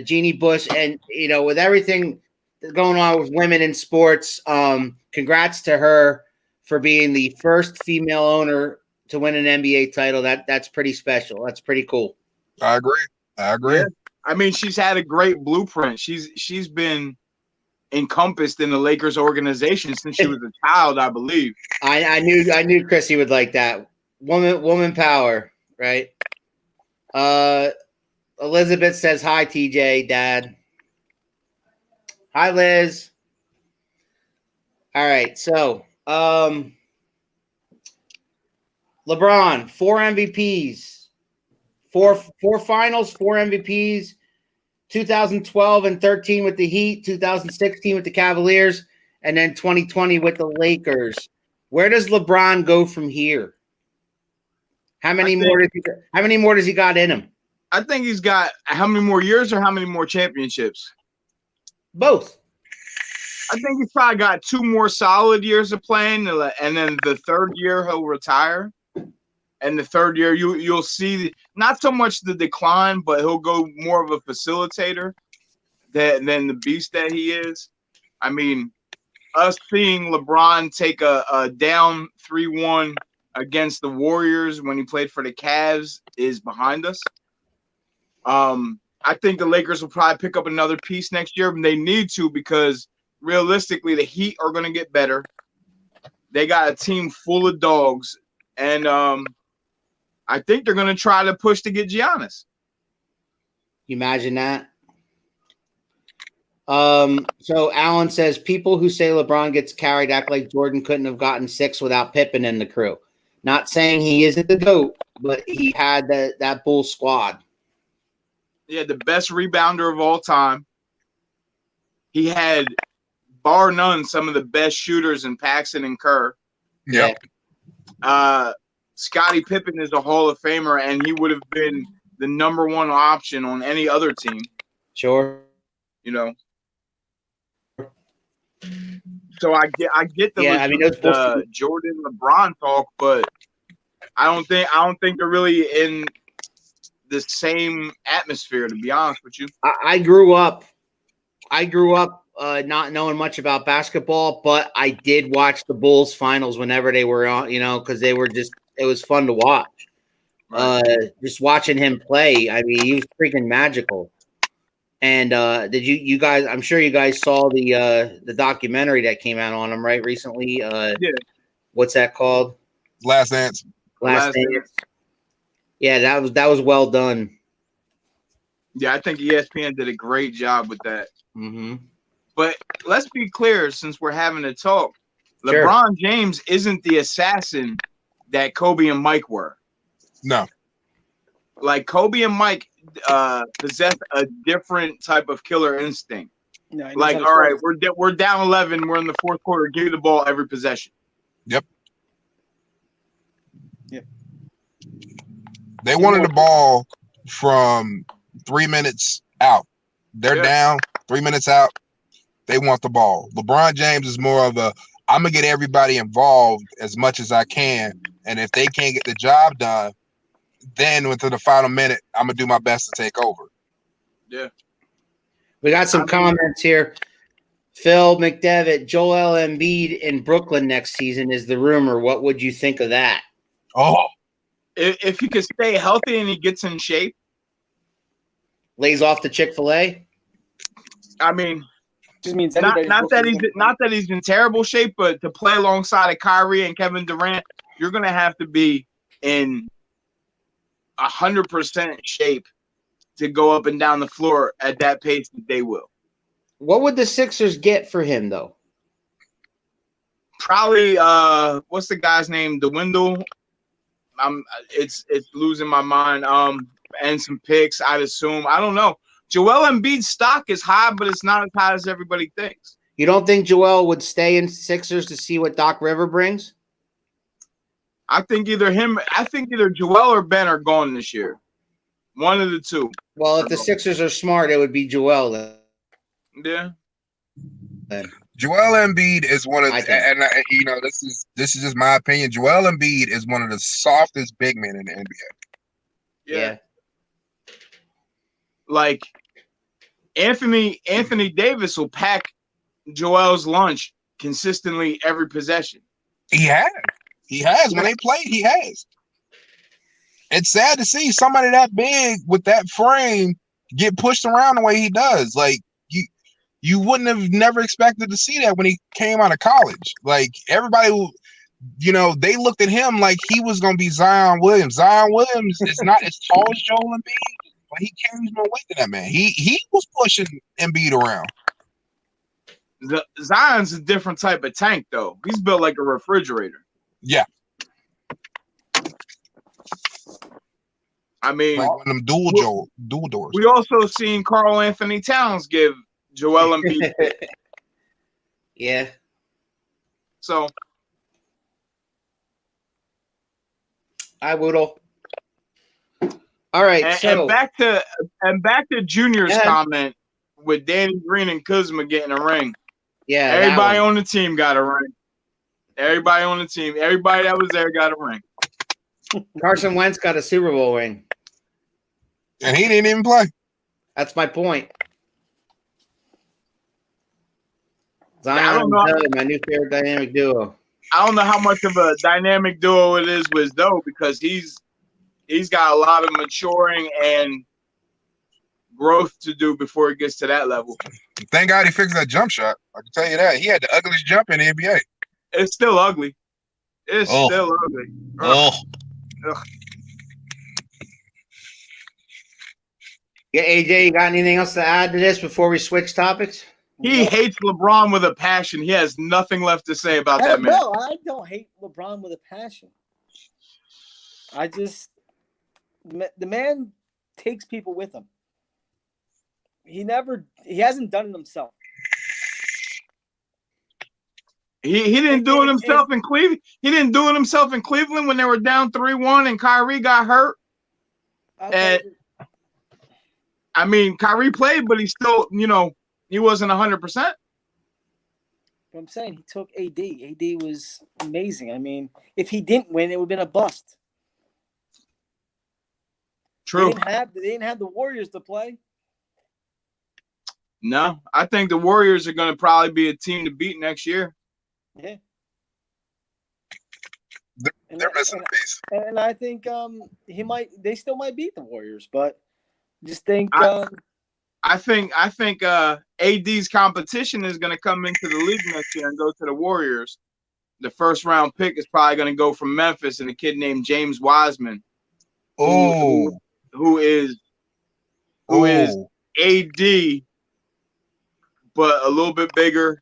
E: Jeannie Buss, and with everything going on with women in sports, congrats to her for being the first female owner to win an NBA title. That's pretty special. That's pretty cool.
A: I agree.
F: Yeah. I mean, she's had a great blueprint. She's been encompassed in the Lakers organization since she was a child, I believe.
E: I knew Chrissy would like that. Woman power, right? Elizabeth says hi, TJ, Dad. Hi, Liz. All right, so LeBron, 4 MVPs, four finals, 4 MVPs, 2012 and 13 with the Heat, 2016 with the Cavaliers, and then 2020 with the Lakers. Where does LeBron go from here? How many more does he got in him?
F: I think he's got how many more years or how many more championships?
E: Both.
F: I think he's probably got 2 more solid years of playing, and then the third year he'll retire. And the third year you'll see not so much the decline, but he'll go more of a facilitator than the beast that he is. I mean, us seeing LeBron take a down 3-1 against the Warriors when he played for the Cavs is behind us. I think the Lakers will probably pick up another piece next year, and they need to because realistically the Heat are going to get better. They got a team full of dogs, and I think they're going to try to push to get Giannis.
E: You imagine that? So Alan says people who say LeBron gets carried act like Jordan couldn't have gotten 6 without Pippen in the crew. Not saying he isn't the GOAT, but he had that bull squad.
F: Yeah, the best rebounder of all time. He had, bar none, some of the best shooters in Paxson and Kerr.
A: Yeah.
F: Scottie Pippen is a Hall of Famer, and he would have been the number 1 option on any other team.
E: Sure.
F: You know. So I get the Jordan LeBron talk, but I don't think they're really in the same atmosphere, to be honest with you.
E: I grew up not knowing much about basketball, but I did watch the Bulls finals whenever they were on, because it was fun to watch.
F: Right.
E: Just watching him play, I mean, he was freaking magical. And did you guys? I'm sure you guys saw the documentary that came out on him right recently.
F: Yeah.
E: What's that called?
A: Last Dance.
E: Last Dance. Yeah, that was well done.
F: Yeah, I think ESPN did a great job with that.
E: Mm-hmm.
F: But let's be clear, since we're having a talk,
E: Sure.
F: LeBron James isn't the assassin that Kobe and Mike were.
A: No.
F: Like Kobe and Mike possess a different type of killer instinct.
G: No,
F: Like, all right, we're down 11, we're in the fourth quarter, give you the ball every possession.
A: Yep.
G: Yep.
A: They wanted the ball from 3 minutes out. They're down 3 minutes out. They want the ball. LeBron James is more of a, I'm going to get everybody involved as much as I can. And if they can't get the job done, then within the final minute, I'm going to do my best to take over.
F: Yeah.
E: We got some comments here. Phil McDevitt, Joel Embiid in Brooklyn next season is the rumor. What would you think of that?
A: Oh.
F: If he could stay healthy and he gets in shape.
E: Lays off the Chick-fil-A?
F: I mean,
G: just means
F: not that he's in terrible shape, but to play alongside of Kyrie and Kevin Durant, you're going to have to be in 100% shape to go up and down the floor at that pace that they will.
E: What would the Sixers get for him, though?
F: Probably, what's the guy's name? DeWindle. It's losing my mind. And some picks, I'd assume. I don't know. Joel Embiid's stock is high, but it's not as high as everybody thinks.
E: You don't think Joel would stay in Sixers to see what Doc River brings?
F: I think either Joel or Ben are gone this year. One of the two.
E: Well, if the Sixers are smart, it would be Joel then.
F: Yeah.
A: Joel Embiid is one of this is just my opinion. Joel Embiid is one of the softest big men in the NBA.
F: Yeah. Like Anthony Davis will pack Joel's lunch consistently every possession.
A: He has. When they played, he has. It's sad to see somebody that big with that frame get pushed around the way he does. Like you wouldn't have never expected to see that when he came out of college. Like everybody, they looked at him like he was going to be Zion Williams. Zion Williams is not as tall as Joel Embiid, But he carries more weight than that man. He was pushing Embiid around.
F: Zion's a different type of tank, though. He's built like a refrigerator.
A: Yeah.
F: I mean,
A: Like one of them dual doors.
F: We also seen Karl Anthony Towns give Joel Embiid.
E: Yeah.
F: So
E: I would. All right,
F: and back to Junior's comment with Danny Green and Kuzma getting a ring.
E: Yeah,
F: everybody on the team got a ring. Everybody on the team, everybody that was there got a ring.
E: Carson Wentz got a Super Bowl ring,
A: and he didn't even play.
E: That's my point.
F: Zion and
E: my new favorite dynamic duo.
F: I don't know how much of a dynamic duo it is with Zoe because he's got a lot of maturing and growth to do before he gets to that level.
A: Thank God he fixed that jump shot. I can tell you that. He had the ugliest jump in the NBA.
F: It's still ugly. It's still ugly.
A: Oh.
E: Yeah, AJ, you got anything else to add to this before we switch topics?
F: He hates LeBron with a passion. He has nothing left to say about that man.
G: No, I don't hate LeBron with a passion. The man takes people with him. He hasn't done it himself.
F: He didn't do it himself in Cleveland. He didn't do it himself in Cleveland when they were down 3-1 and Kyrie got hurt.
G: Okay.
F: And I mean, Kyrie played, but he still, he wasn't 100%.
G: But I'm saying he took AD. AD was amazing. I mean, if he didn't win, it would have been a bust.
F: True.
G: They didn't have the Warriors to play.
F: No, I think the Warriors are going to probably be a team to beat next year.
G: Yeah.
A: They're missing a piece.
G: And I think they still might beat the Warriors, but just think
F: I think AD's competition is going to come into the league next year and go to the Warriors. The first round pick is probably going to go from Memphis and a kid named James Wiseman. Who is AD, but a little bit bigger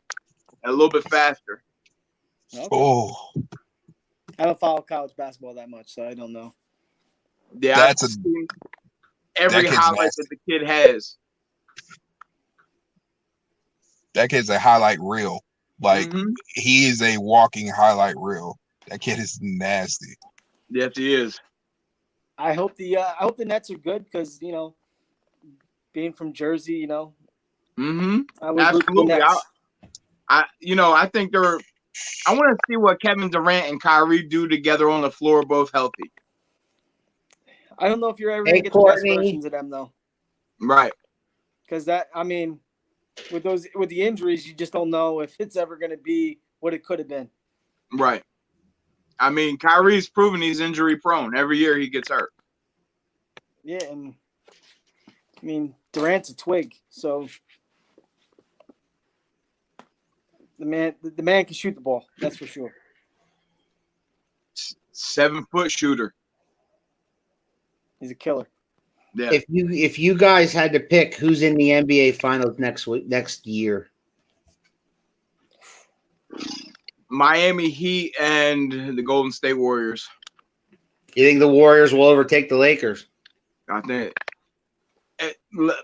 F: and a little bit faster.
G: Okay.
A: Oh.
G: I don't follow college basketball that much, so I don't know.
F: Yeah, I've seen every highlight that the kid has.
A: That kid's a highlight reel. Like he is a walking highlight reel. That kid is nasty.
F: Yes, he is.
G: I hope the Nets are good because being from Jersey, I was
F: absolutely. I think they're. I want to see what Kevin Durant and Kyrie do together on the floor, both healthy.
G: I don't know if you're ever going to get the best versions of them, though.
F: Right.
G: Because with the injuries, you just don't know if it's ever going to be what it could have been.
F: Right. I mean, Kyrie's proven he's injury prone. Every year he gets hurt.
G: Yeah, and I mean, Durant's a twig, so the man can shoot the ball. That's for sure.
F: 7-foot shooter.
G: He's a killer.
F: Yeah.
E: If you guys had to pick who's in the NBA Finals next year,
F: Miami Heat and the Golden State Warriors.
E: You think the Warriors will overtake the Lakers?
F: I think.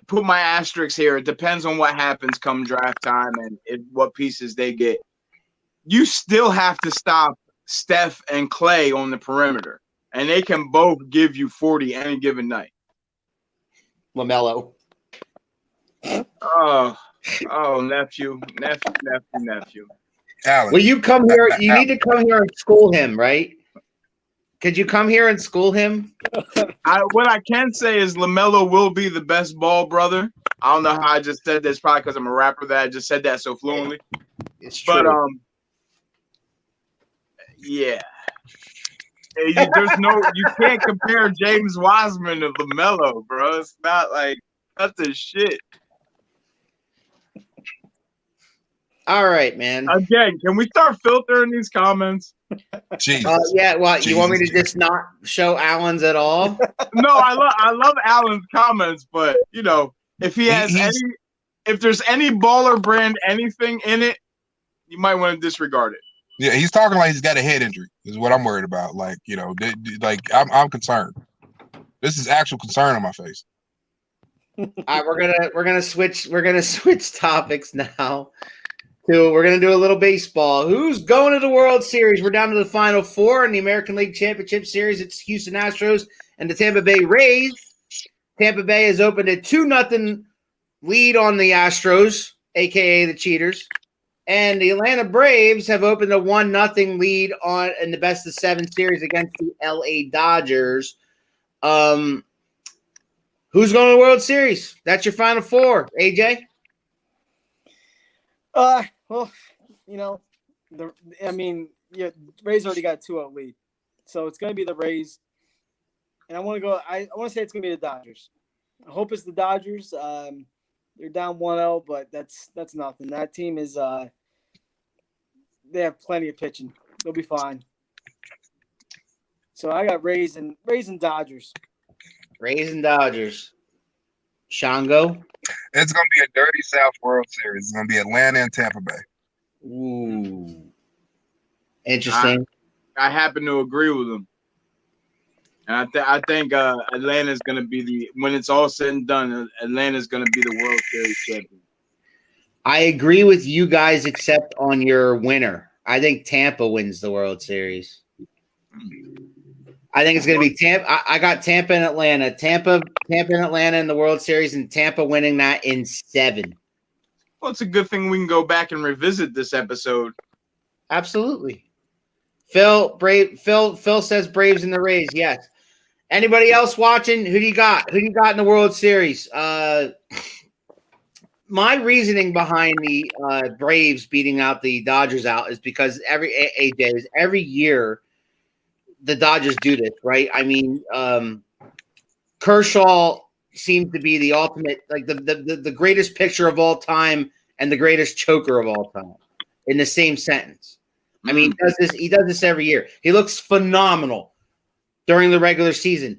F: Put my asterisks here. It depends on what happens come draft time and what pieces they get. You still have to stop Steph and Clay on the perimeter, and they can both give you 40 any given night.
E: LaMelo.
F: Oh, nephew.
A: Alan.
E: Will you come here? You need to come here and school him, right? Could you come here and school him?
F: What I can say is LaMelo will be the best ball brother. I don't know how I just said this, probably because I'm a rapper that I just said that so fluently.
E: It's true.
F: But yeah. You can't compare James Wiseman to LaMelo, bro. It's not like that's the shit.
E: All right, man.
F: Again, can we start filtering these comments?
A: Jesus.
E: Yeah. What you want me to
A: Jesus.
E: just not show Allen's at all?
F: No, I love Alan's comments, but if he has if there's any baller brand anything in it, you might want to disregard it.
A: Yeah, he's talking like he's got a head injury. Is what I'm worried about. Like, I'm concerned. This is actual concern on my face.
E: All right, we're gonna switch topics now. We're gonna do a little baseball. Who's going to the World Series? We're down to the Final Four in the American League Championship Series. It's Houston Astros and the Tampa Bay Rays. Tampa Bay has opened a 2-0 lead on the Astros, aka the Cheaters, and the Atlanta Braves have opened a 1-0 lead in the best of 7 series against the LA Dodgers. Who's going to the World Series? That's your Final Four, AJ.
G: Well, Rays already got a 2-0 lead, so it's going to be the Rays. And I want to say it's going to be the Dodgers. I hope it's the Dodgers. They're down 1-0, but that's nothing. That team is they have plenty of pitching. They'll be fine. So I got Rays and Dodgers.
E: Rays and Dodgers. Shango.
A: It's going to be a dirty South World Series. It's going to be Atlanta and Tampa Bay.
E: Ooh. Interesting.
F: I happen to agree with him. And I think Atlanta's going to be when it's all said and done, Atlanta's going to be the World Series champion.
E: I agree with you guys except on your winner. I think Tampa wins the World Series. I think it's going to be Tampa. I got Tampa and Atlanta. Tampa and Atlanta in the World Series, and Tampa winning that in 7.
F: Well, it's a good thing we can go back and revisit this episode.
E: Absolutely. Phil says Braves and the Rays. Yes. Anybody else watching? Who do you got? Who do you got in the World Series? My reasoning behind the Braves beating out the Dodgers out is because every year the Dodgers do this, right? I mean, Kershaw seems to be the ultimate, like the greatest pitcher of all time and the greatest choker of all time in the same sentence. I mean, he does this every year. He looks phenomenal during the regular season.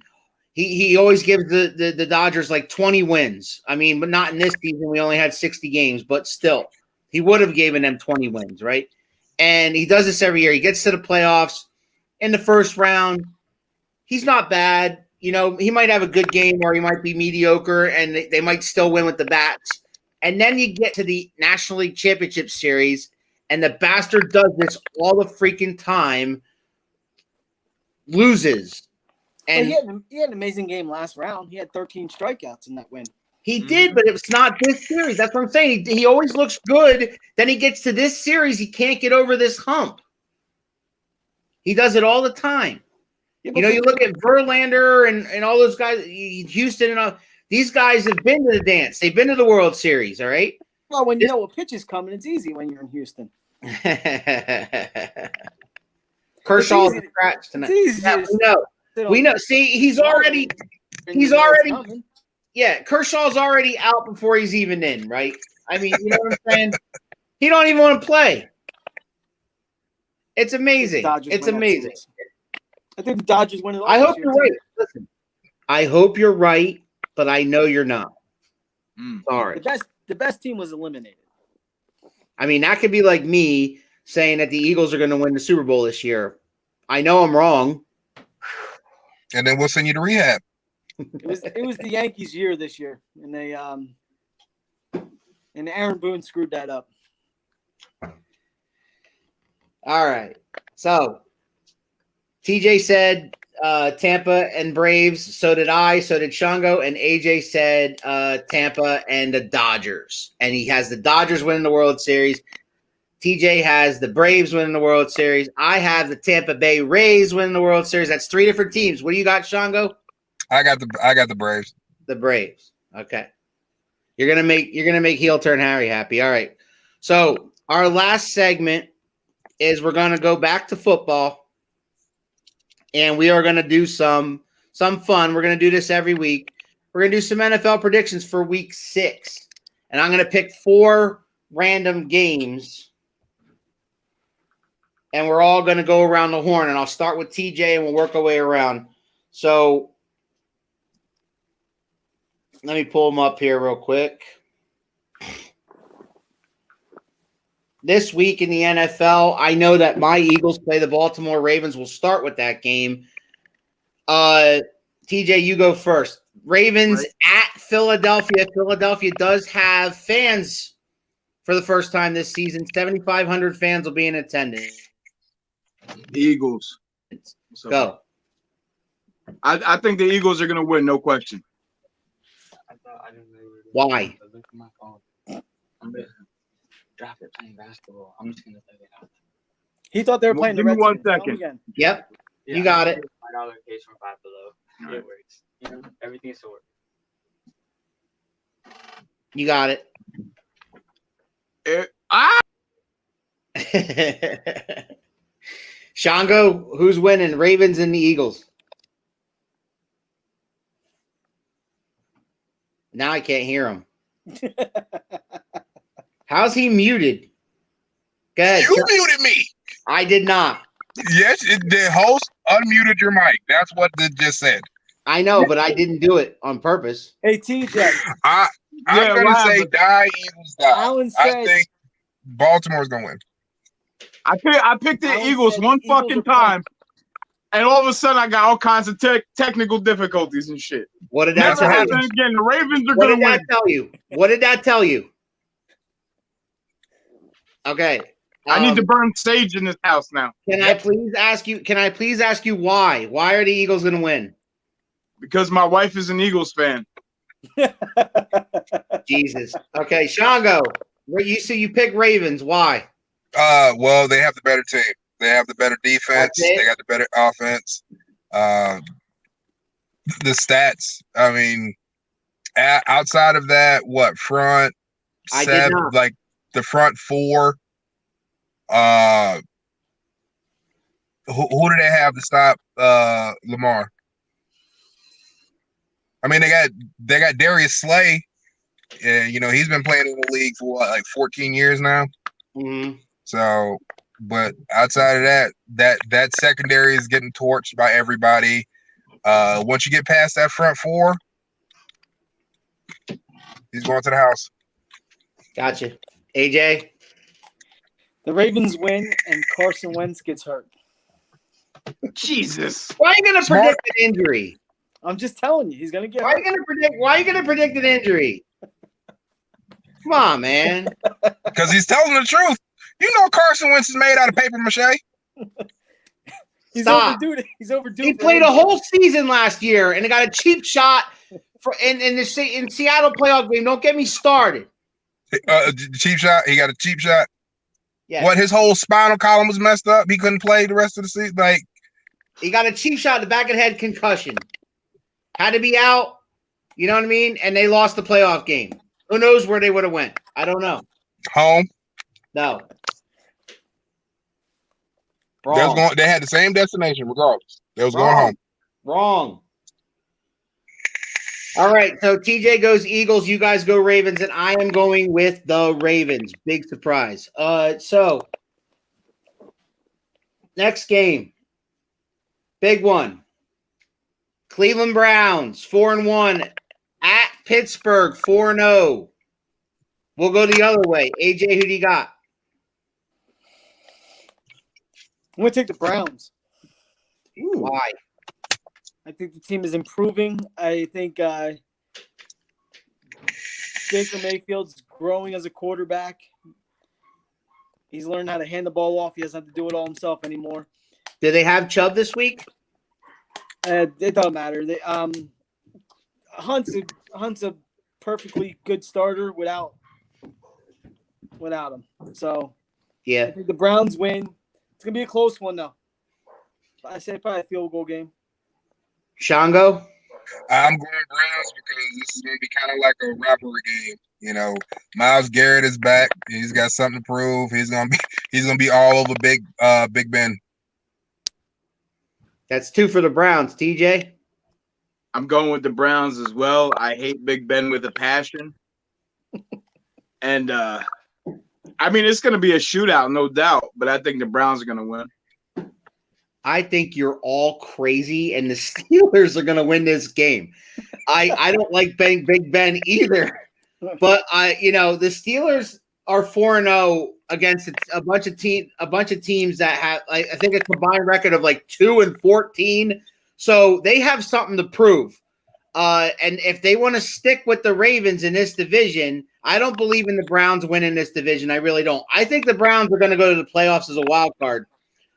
E: He always gives the Dodgers like 20 wins. I mean, but not in this season. We only had 60 games, but still, he would have given them 20 wins, right? And he does this every year. He gets to the playoffs in the first round. He's not bad. You know, he might have a good game or he might be mediocre, and they might still win with the bats. And then you get to the National League Championship Series, and the bastard does this all the freaking time, loses. And
G: he had an amazing game last round. He had 13 strikeouts in that win.
E: He did, but it was not this series. That's what I'm saying. He always looks good. Then he gets to this series, he can't get over this hump. He does it all the time.
G: Yeah,
E: you know, you look at Verlander and all those guys, Houston and all. These guys have been to the dance. They've been to the World Series, all right?
G: Well, when you know what pitch is coming, it's easy when you're in Houston.
E: Kershaw's a scratch tonight. We know. See, he's already. Yeah, Kershaw's already out before he's even in, right? I mean, you know what I'm saying? He don't even want to play. It's amazing. It's amazing.
G: I think the Dodgers win it all.
E: I hope you're right. Listen, I hope you're right, but I know you're not. Sorry.
G: The best team was eliminated.
E: I mean, that could be like me saying that the Eagles are going to win the Super Bowl this year. I know I'm wrong.
A: And then we'll send you to rehab.
G: It was the Yankees' year this year, and they and Aaron Boone screwed that up.
E: All right. So TJ said Tampa and Braves. So did I. So did Shango. And AJ said Tampa and the Dodgers. And he has the Dodgers winning the World Series. TJ has the Braves winning the World Series. I have the Tampa Bay Rays winning the World Series. That's 3 different teams. What do you got, Shango?
A: I got the Braves.
E: The Braves. Okay. You're gonna make heel turn Harry happy. All right. So our last segment is we're gonna go back to football, and we are gonna do some fun. We're gonna do this every week. We're gonna do some NFL predictions for week 6, and I'm gonna pick 4 random games, and we're all going to go around the horn. And I'll start with TJ, and we'll work our way around. So let me pull them up here real quick. This week in the NFL, I know that my Eagles play the Baltimore Ravens. We'll start with that game. TJ, you go first. Ravens at Philadelphia. Philadelphia does have fans for the first time this season. 7,500 fans will be in attendance.
F: Eagles.
E: Go.
F: I think the Eagles are going to win, no question.
E: Why?
H: Drop it playing basketball. I'm just gonna play it out.
G: He thought they were playing
F: Give
G: the
F: me
G: Redskins.
F: 1
G: Tell him
F: second.
G: again.
E: Yep.
H: Yeah,
E: You got it.
H: $5 case from Five Below. It works. You know, everything's to work.
E: You got it. Shango, who's winning? Ravens and the Eagles. Now I can't hear him. How's he muted? Go ahead.
A: You muted me.
E: I did not.
A: Yes, the host unmuted your mic. That's what it just said.
E: I know, but I didn't do it on purpose.
G: Hey, TJ.
A: I'm gonna say die Eagles die.
G: Alan
A: I
G: said,
A: think Baltimore's gonna win.
F: I picked the
G: Alan
F: Eagles
G: said the
F: one
G: Eagles
F: fucking
G: are playing.
F: time, and all of a sudden I got all kinds of technical difficulties and shit.
E: What did that
F: Never
E: tell you?
F: happen again. The Ravens are
E: What
F: going
E: did
F: to
E: that
F: win.
E: tell you? What did that tell you? Okay.
F: I need to burn sage in this house now.
E: Can I please ask you why? Why are the Eagles going to win?
F: Because my wife is an Eagles fan.
E: Jesus. Okay, Shango. You pick Ravens. Why?
A: Well, they have the better team. They have the better defense.
E: Okay.
A: They got the better offense. The stats. I mean, outside of that, front
E: I did
A: seven,
E: not.
A: like the front four. Who do they have to stop Lamar? I mean, they got Darius Slay. Yeah, he's been playing in the league for like 14 years now.
E: Mm-hmm.
A: So, but outside of that secondary is getting torched by everybody. Once you get past that front four, he's going to the house.
E: Gotcha. AJ?
G: The Ravens win and Carson Wentz gets hurt.
F: Jesus.
E: Why are you going to predict an injury?
G: I'm just telling you, he's going to get
E: Why are you going to predict an injury? Come on, man.
A: Because he's telling the truth. Carson Wentz is made out of paper mache.
G: He's
E: Stop.
G: overdue. He's overdue.
E: He
G: for
E: played a
G: injury.
E: whole season last year and got a cheap shot in Seattle playoff game. Don't get me started.
A: Cheap shot. He got a cheap shot.
E: Yeah.
A: What? His whole spinal column was messed up. He couldn't play the rest of the season. Like,
E: he got a cheap shot in the back of the head, concussion. Had to be out. You know what I mean? And they lost the playoff game. Who knows where they would have went? I don't know.
A: home.
E: No.
A: They had the same destination regardless. They was going
E: Wrong.
A: home.
E: Wrong. All right, so TJ goes Eagles, you guys go Ravens, and I am going with the Ravens. Big surprise. So next game, big one. Cleveland Browns 4-1 at Pittsburgh 4-0. We'll go the other way. AJ, who do you got?
G: I'm going to take the Browns.
E: Why?
G: I think the team is improving. I think Baker Mayfield's growing as a quarterback. He's learned how to hand the ball off. He doesn't have to do it all himself anymore.
E: Did they have Chubb this week?
G: It doesn't matter. Hunt's a perfectly good starter without him. So
E: Yeah.
G: I think the Browns win. It's gonna be a close one though. I say probably a field goal game.
E: Shango?
A: I'm going Browns because this is going to be kind of like a rivalry game. You know, Myles Garrett is back. He's got something to prove. He's going to be all over Big Ben.
E: That's 2 for the Browns. TJ?
F: I'm going with the Browns as well. I hate Big Ben with a passion. And I mean, it's going to be a shootout, no doubt, but I think the Browns are going to win.
E: I think you're all crazy, and the Steelers are going to win this game. I don't like Big Ben either, but the Steelers are 4-0 against a bunch of teams that have, I think, a combined record of like 2-14. So they have something to prove. And if they want to stick with the Ravens in this division, I don't believe in the Browns winning this division. I really don't. I think the Browns are going to go to the playoffs as a wild card,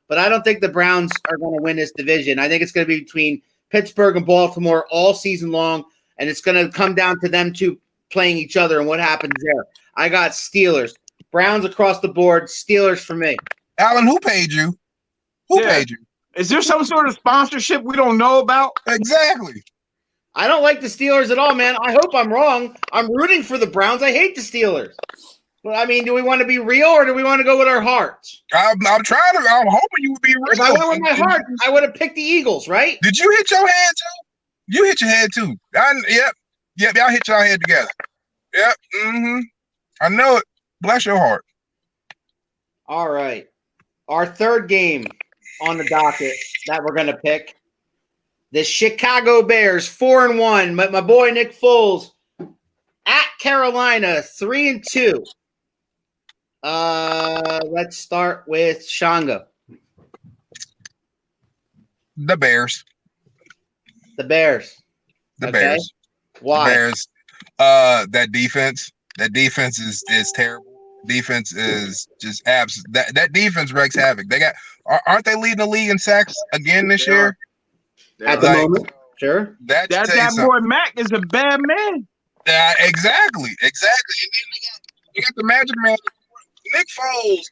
E: but I don't think the Browns are going to win this division. I think it's going to be between Pittsburgh and Baltimore all season long, and it's going to come down to them two playing each other and what happens there. I got Steelers. Browns across the board, Steelers for me.
A: Alan, who paid you? Who paid you?
F: Is there some sort of sponsorship we don't know about?
A: Exactly.
E: I don't like the Steelers at all, man. I hope I'm wrong. I'm rooting for the Browns. I hate the Steelers. But I mean, do we want to be real or do we want to go with our hearts?
A: I'm hoping you would be real.
E: If I went with my heart, I would have picked the Eagles, right?
A: Did you hit your head too? You hit your head too. Yep. Y'all hit y'all head together. Yep. Mm-hmm. I know it. Bless your heart.
E: All right. Our third game on the docket that we're going to pick. The Chicago Bears, 4-1. My boy Nick Foles at Carolina, 3-2. Let's start with Shango.
A: The Bears.
E: The Bears.
A: The Bears.
E: Why?
A: The Bears. That defense is terrible. Defense is just absent. That defense wreaks havoc. They aren't they leading the league in sacks again this year?
E: At the moment, sure.
F: That boy Mac is a bad man.
A: Exactly. And then they got the Magic Man. Nick Foles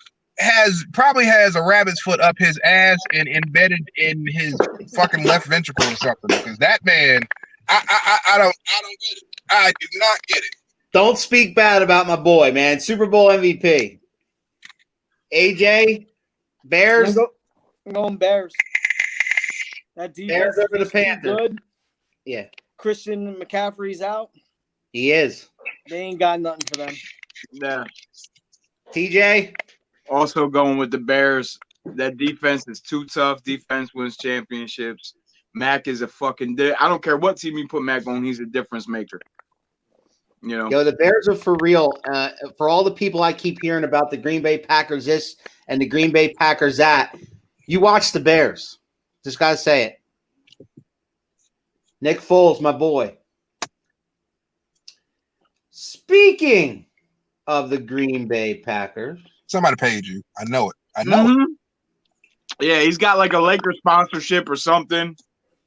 A: probably has a rabbit's foot up his ass and embedded in his fucking left ventricle or something. Because that man, I don't get it. I do not get it.
E: Don't speak bad about my boy, man. Super Bowl MVP. AJ, Bears.
G: I'm going Bears. That defense
E: over the Panthers.
G: Good.
E: Yeah.
G: Christian McCaffrey's out.
E: He is.
G: They ain't got nothing for them.
F: Yeah.
E: TJ?
F: Also going with the Bears. That defense is too tough. Defense wins championships. Mac is a fucking I don't care what team you put Mac on, he's a difference maker. You know.
E: Yo, the Bears are for real. For all the people I keep hearing about the Green Bay Packers this and the Green Bay Packers that, you watch the Bears. Just got to say it. Nick Foles, my boy. Speaking of the Green Bay Packers.
A: Somebody paid you. I know it. I know it.
F: Yeah, he's got like a Lakers sponsorship or something.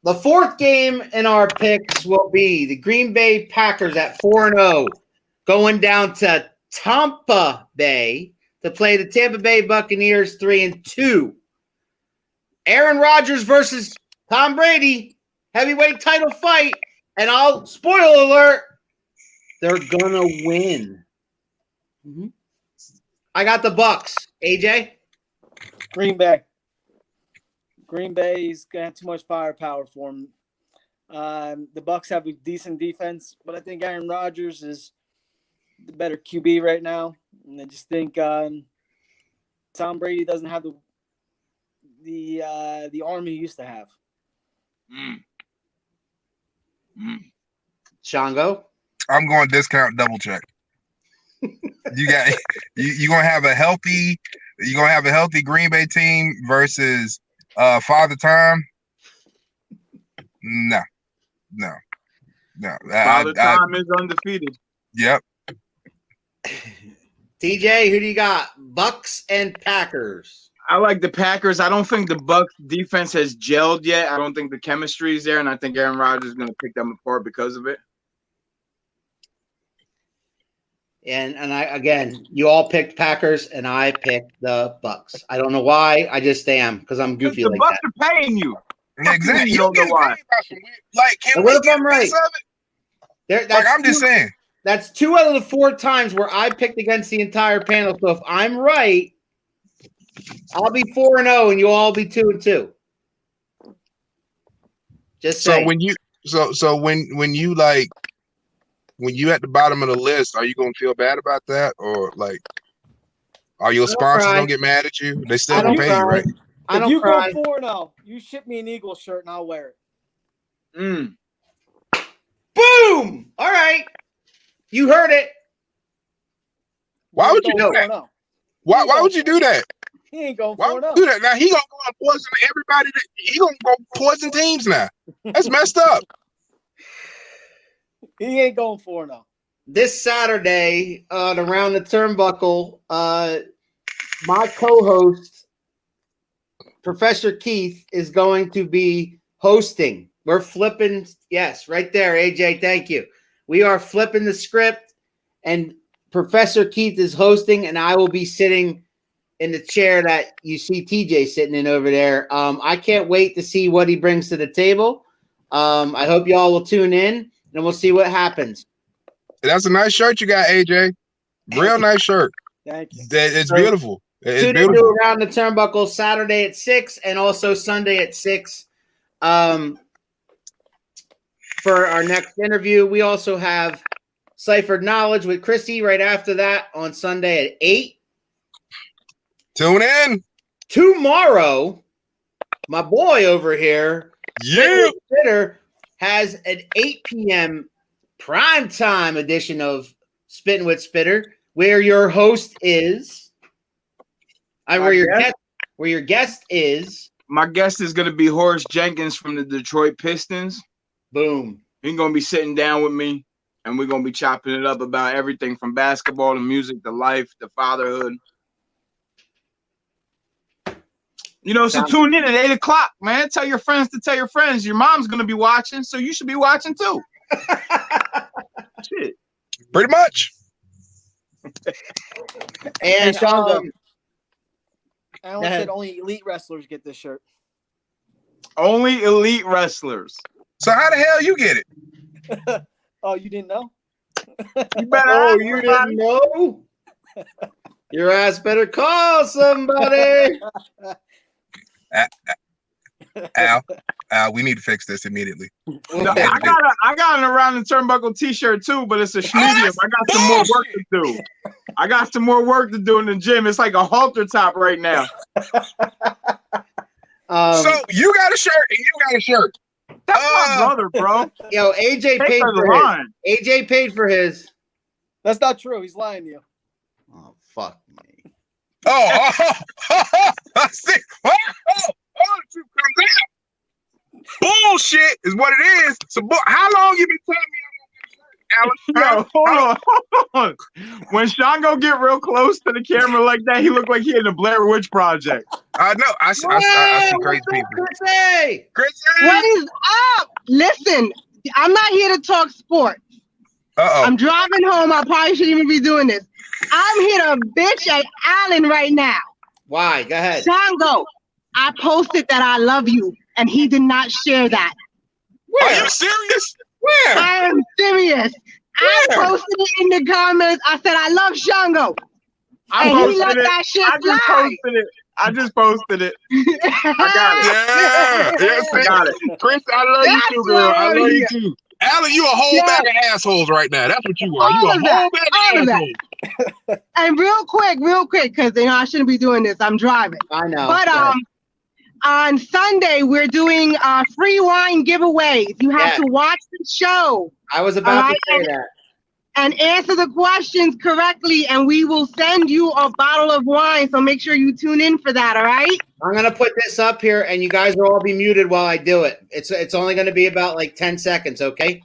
E: The fourth game in our picks will be the Green Bay Packers at 4-0 going down to Tampa Bay to play the Tampa Bay Buccaneers 3-2. Aaron Rodgers versus Tom Brady, heavyweight title fight. And I'll spoiler alert, they're gonna win. Mm-hmm. I got the Bucks. AJ?
G: Green Bay. Green Bay's gonna have too much firepower for them. The Bucks have a decent defense, but I think Aaron Rodgers is the better QB right now. And I just think Tom Brady doesn't have the arm he used to have.
E: Shango?
A: I'm going discount double check. You gonna have a healthy Green Bay team versus Father Time? No.
F: Father Time is undefeated.
A: Yep.
E: TJ, who do you got? Bucks and Packers.
F: I like the Packers. I don't think the Bucks defense has gelled yet. I don't think the chemistry is there, and I think Aaron Rodgers is going to pick them apart because of it.
E: And you all picked Packers, and I picked the Bucks. I don't know why. I just am because I'm goofy like that.
F: The Bucks are paying you.
A: Exactly.
F: You don't know why.
A: Like, can
E: what
A: we
E: if
A: get
E: I'm right?
A: I'm just saying.
E: That's 2 out of the 4 times where I picked against the entire panel. So if I'm right, I'll be 4-0, and you'll all be 2-2. Just saying.
A: When you at the bottom of the list, are you gonna feel bad about that, or like? Are your
E: don't
A: sponsors
E: cry.
A: gonna get mad at you? They still
E: I
A: gonna
E: don't
A: pay you,
E: cry.
A: right?
E: I
G: If
E: don't
G: you
E: cry.
G: go 4-0, you ship me an Eagle shirt and I'll wear it.
E: Boom! All right. You heard it.
A: Why
G: He
A: would
G: ain't
A: you
G: going
A: do that?
G: 4-0.
A: Why would you do that?
G: He ain't going
A: Why would
G: 4-0.
A: you do that? Now he gonna go and poison everybody. He gonna go poison teams now. That's messed up.
G: He ain't going 4-0.
E: This Saturday on Around the Turnbuckle, my co-host, Professor Keith, is going to be hosting. We're flipping. Yes, right there, AJ. Thank you. We are flipping the script, and Professor Keith is hosting, and I will be sitting in the chair that you see TJ sitting in over there. I can't wait to see what he brings to the table. I hope y'all will tune in, and we'll see what happens.
A: That's a nice shirt you got, AJ. Real nice shirt.
G: Thank you.
A: It's beautiful. It's
E: Tune into
A: beautiful.
E: Around the Turnbuckle Saturday at 6 and also Sunday at 6. For our next interview, we also have Ciphered Knowledge with Christy right after that on Sunday at 8.
A: Tune in.
E: Tomorrow, my boy over here,
A: Yeah.
E: Spitter, has an 8 p.m. primetime edition of Spittin' with Spitter, where your host is, where your guest is.
F: My guest is going to be Horace Jenkins from the Detroit Pistons.
E: Boom.
F: He's going to be sitting down with me, and we're going to be chopping it up about everything from basketball to music to life to fatherhood. You know, so tune in at 8 o'clock, man. Tell your friends to tell your friends. Your mom's going to be watching, so you should be watching too. Shit.
A: Pretty much.
E: And
G: Alan said only elite wrestlers get this shirt.
F: Only elite wrestlers.
A: So how the hell you get it?
G: Oh, you didn't know?
F: You better
E: oh, you didn't know? Your ass better call somebody.
A: Al, we need to fix this immediately.
F: No, I got an Around the Turnbuckle t-shirt too, but it's a medium. I got some more work to do. I got some more work to do in the gym. It's like a halter top right now.
A: So you got a shirt and you got a shirt.
F: That's my brother, bro.
E: Yo, AJ paid for his. AJ paid for his.
G: That's not true. He's lying to you.
E: Oh, fuck me.
A: I see. Bullshit is what it is. So, how long you been telling me I'm gonna get a shirt,
F: Hold on. When Sean go get real close to the camera like that, he looked like he in the Blair Witch Project.
A: I know. I see crazy people.
E: Chrissy!
I: What is up? Listen, I'm not here to talk sports. I'm driving home. I probably shouldn't even be doing this. I'm here to bitch at Alan right now.
E: Why? Go ahead.
I: Shango, I posted that I love you, and he did not share that.
A: Where? Are you serious?
E: Where?
I: I am serious. I posted it in the comments. I said I love Shango. And he let that shit fly.
F: I just posted it. I got it.
A: Yeah. Yes,
F: I got it.
A: Chris, I love you too, girl. I love you too. Alan, you a whole bag of assholes right now. That's what you are. You a whole bag of assholes.
I: And real quick, because I shouldn't be doing this. I'm driving.
E: I know.
I: But on Sunday we're doing free wine giveaways. You have to watch the show.
E: I was about to say that.
I: And answer the questions correctly, and we will send you a bottle of wine. So make sure you tune in for that. All right.
E: I'm gonna put this up here, and you guys will all be muted while I do it. It's only gonna be about like 10 seconds, okay?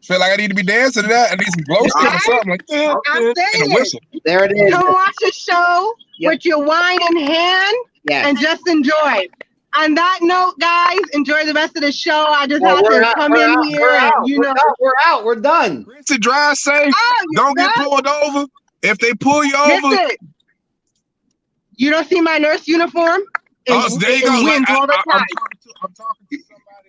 A: Feel like I need to be dancing to that. I need some glow stick or something like that.
I: I'm saying
A: And a whistle.
E: There it is.
I: Come watch the show with your wine in hand and just enjoy. On that note, guys, enjoy the rest of the show. I just have to come in here and
E: we're out. We're done.
A: Rinse it dry, safe. Don't get pulled over. If they pull you over,
I: listen, you don't see my nurse uniform?
A: there you go.
I: Wins all the time.
A: I'm talking to somebody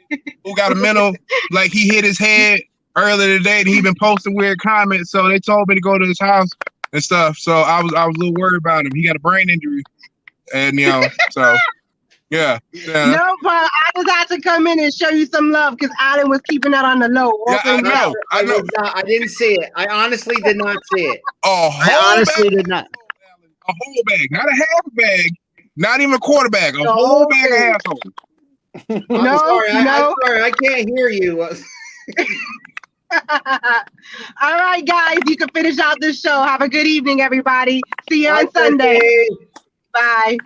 A: who got a mental, like he hit his head earlier today and he been posting weird comments. So they told me to go to his house and stuff. So I was a little worried about him. He got a brain injury. And so yeah.
I: No, but I just had to come in and show you some love because Allen was keeping that on the low.
A: Yeah, I know.
E: I didn't see it. I honestly did not see it.
A: I
E: honestly did not.
A: A whole bag, not a half bag, not even a quarter bag, a whole bag of assholes.
E: I'm sorry, I can't hear you.
I: All right, guys, you can finish out this show. Have a good evening, everybody. See you on Sunday. Bye.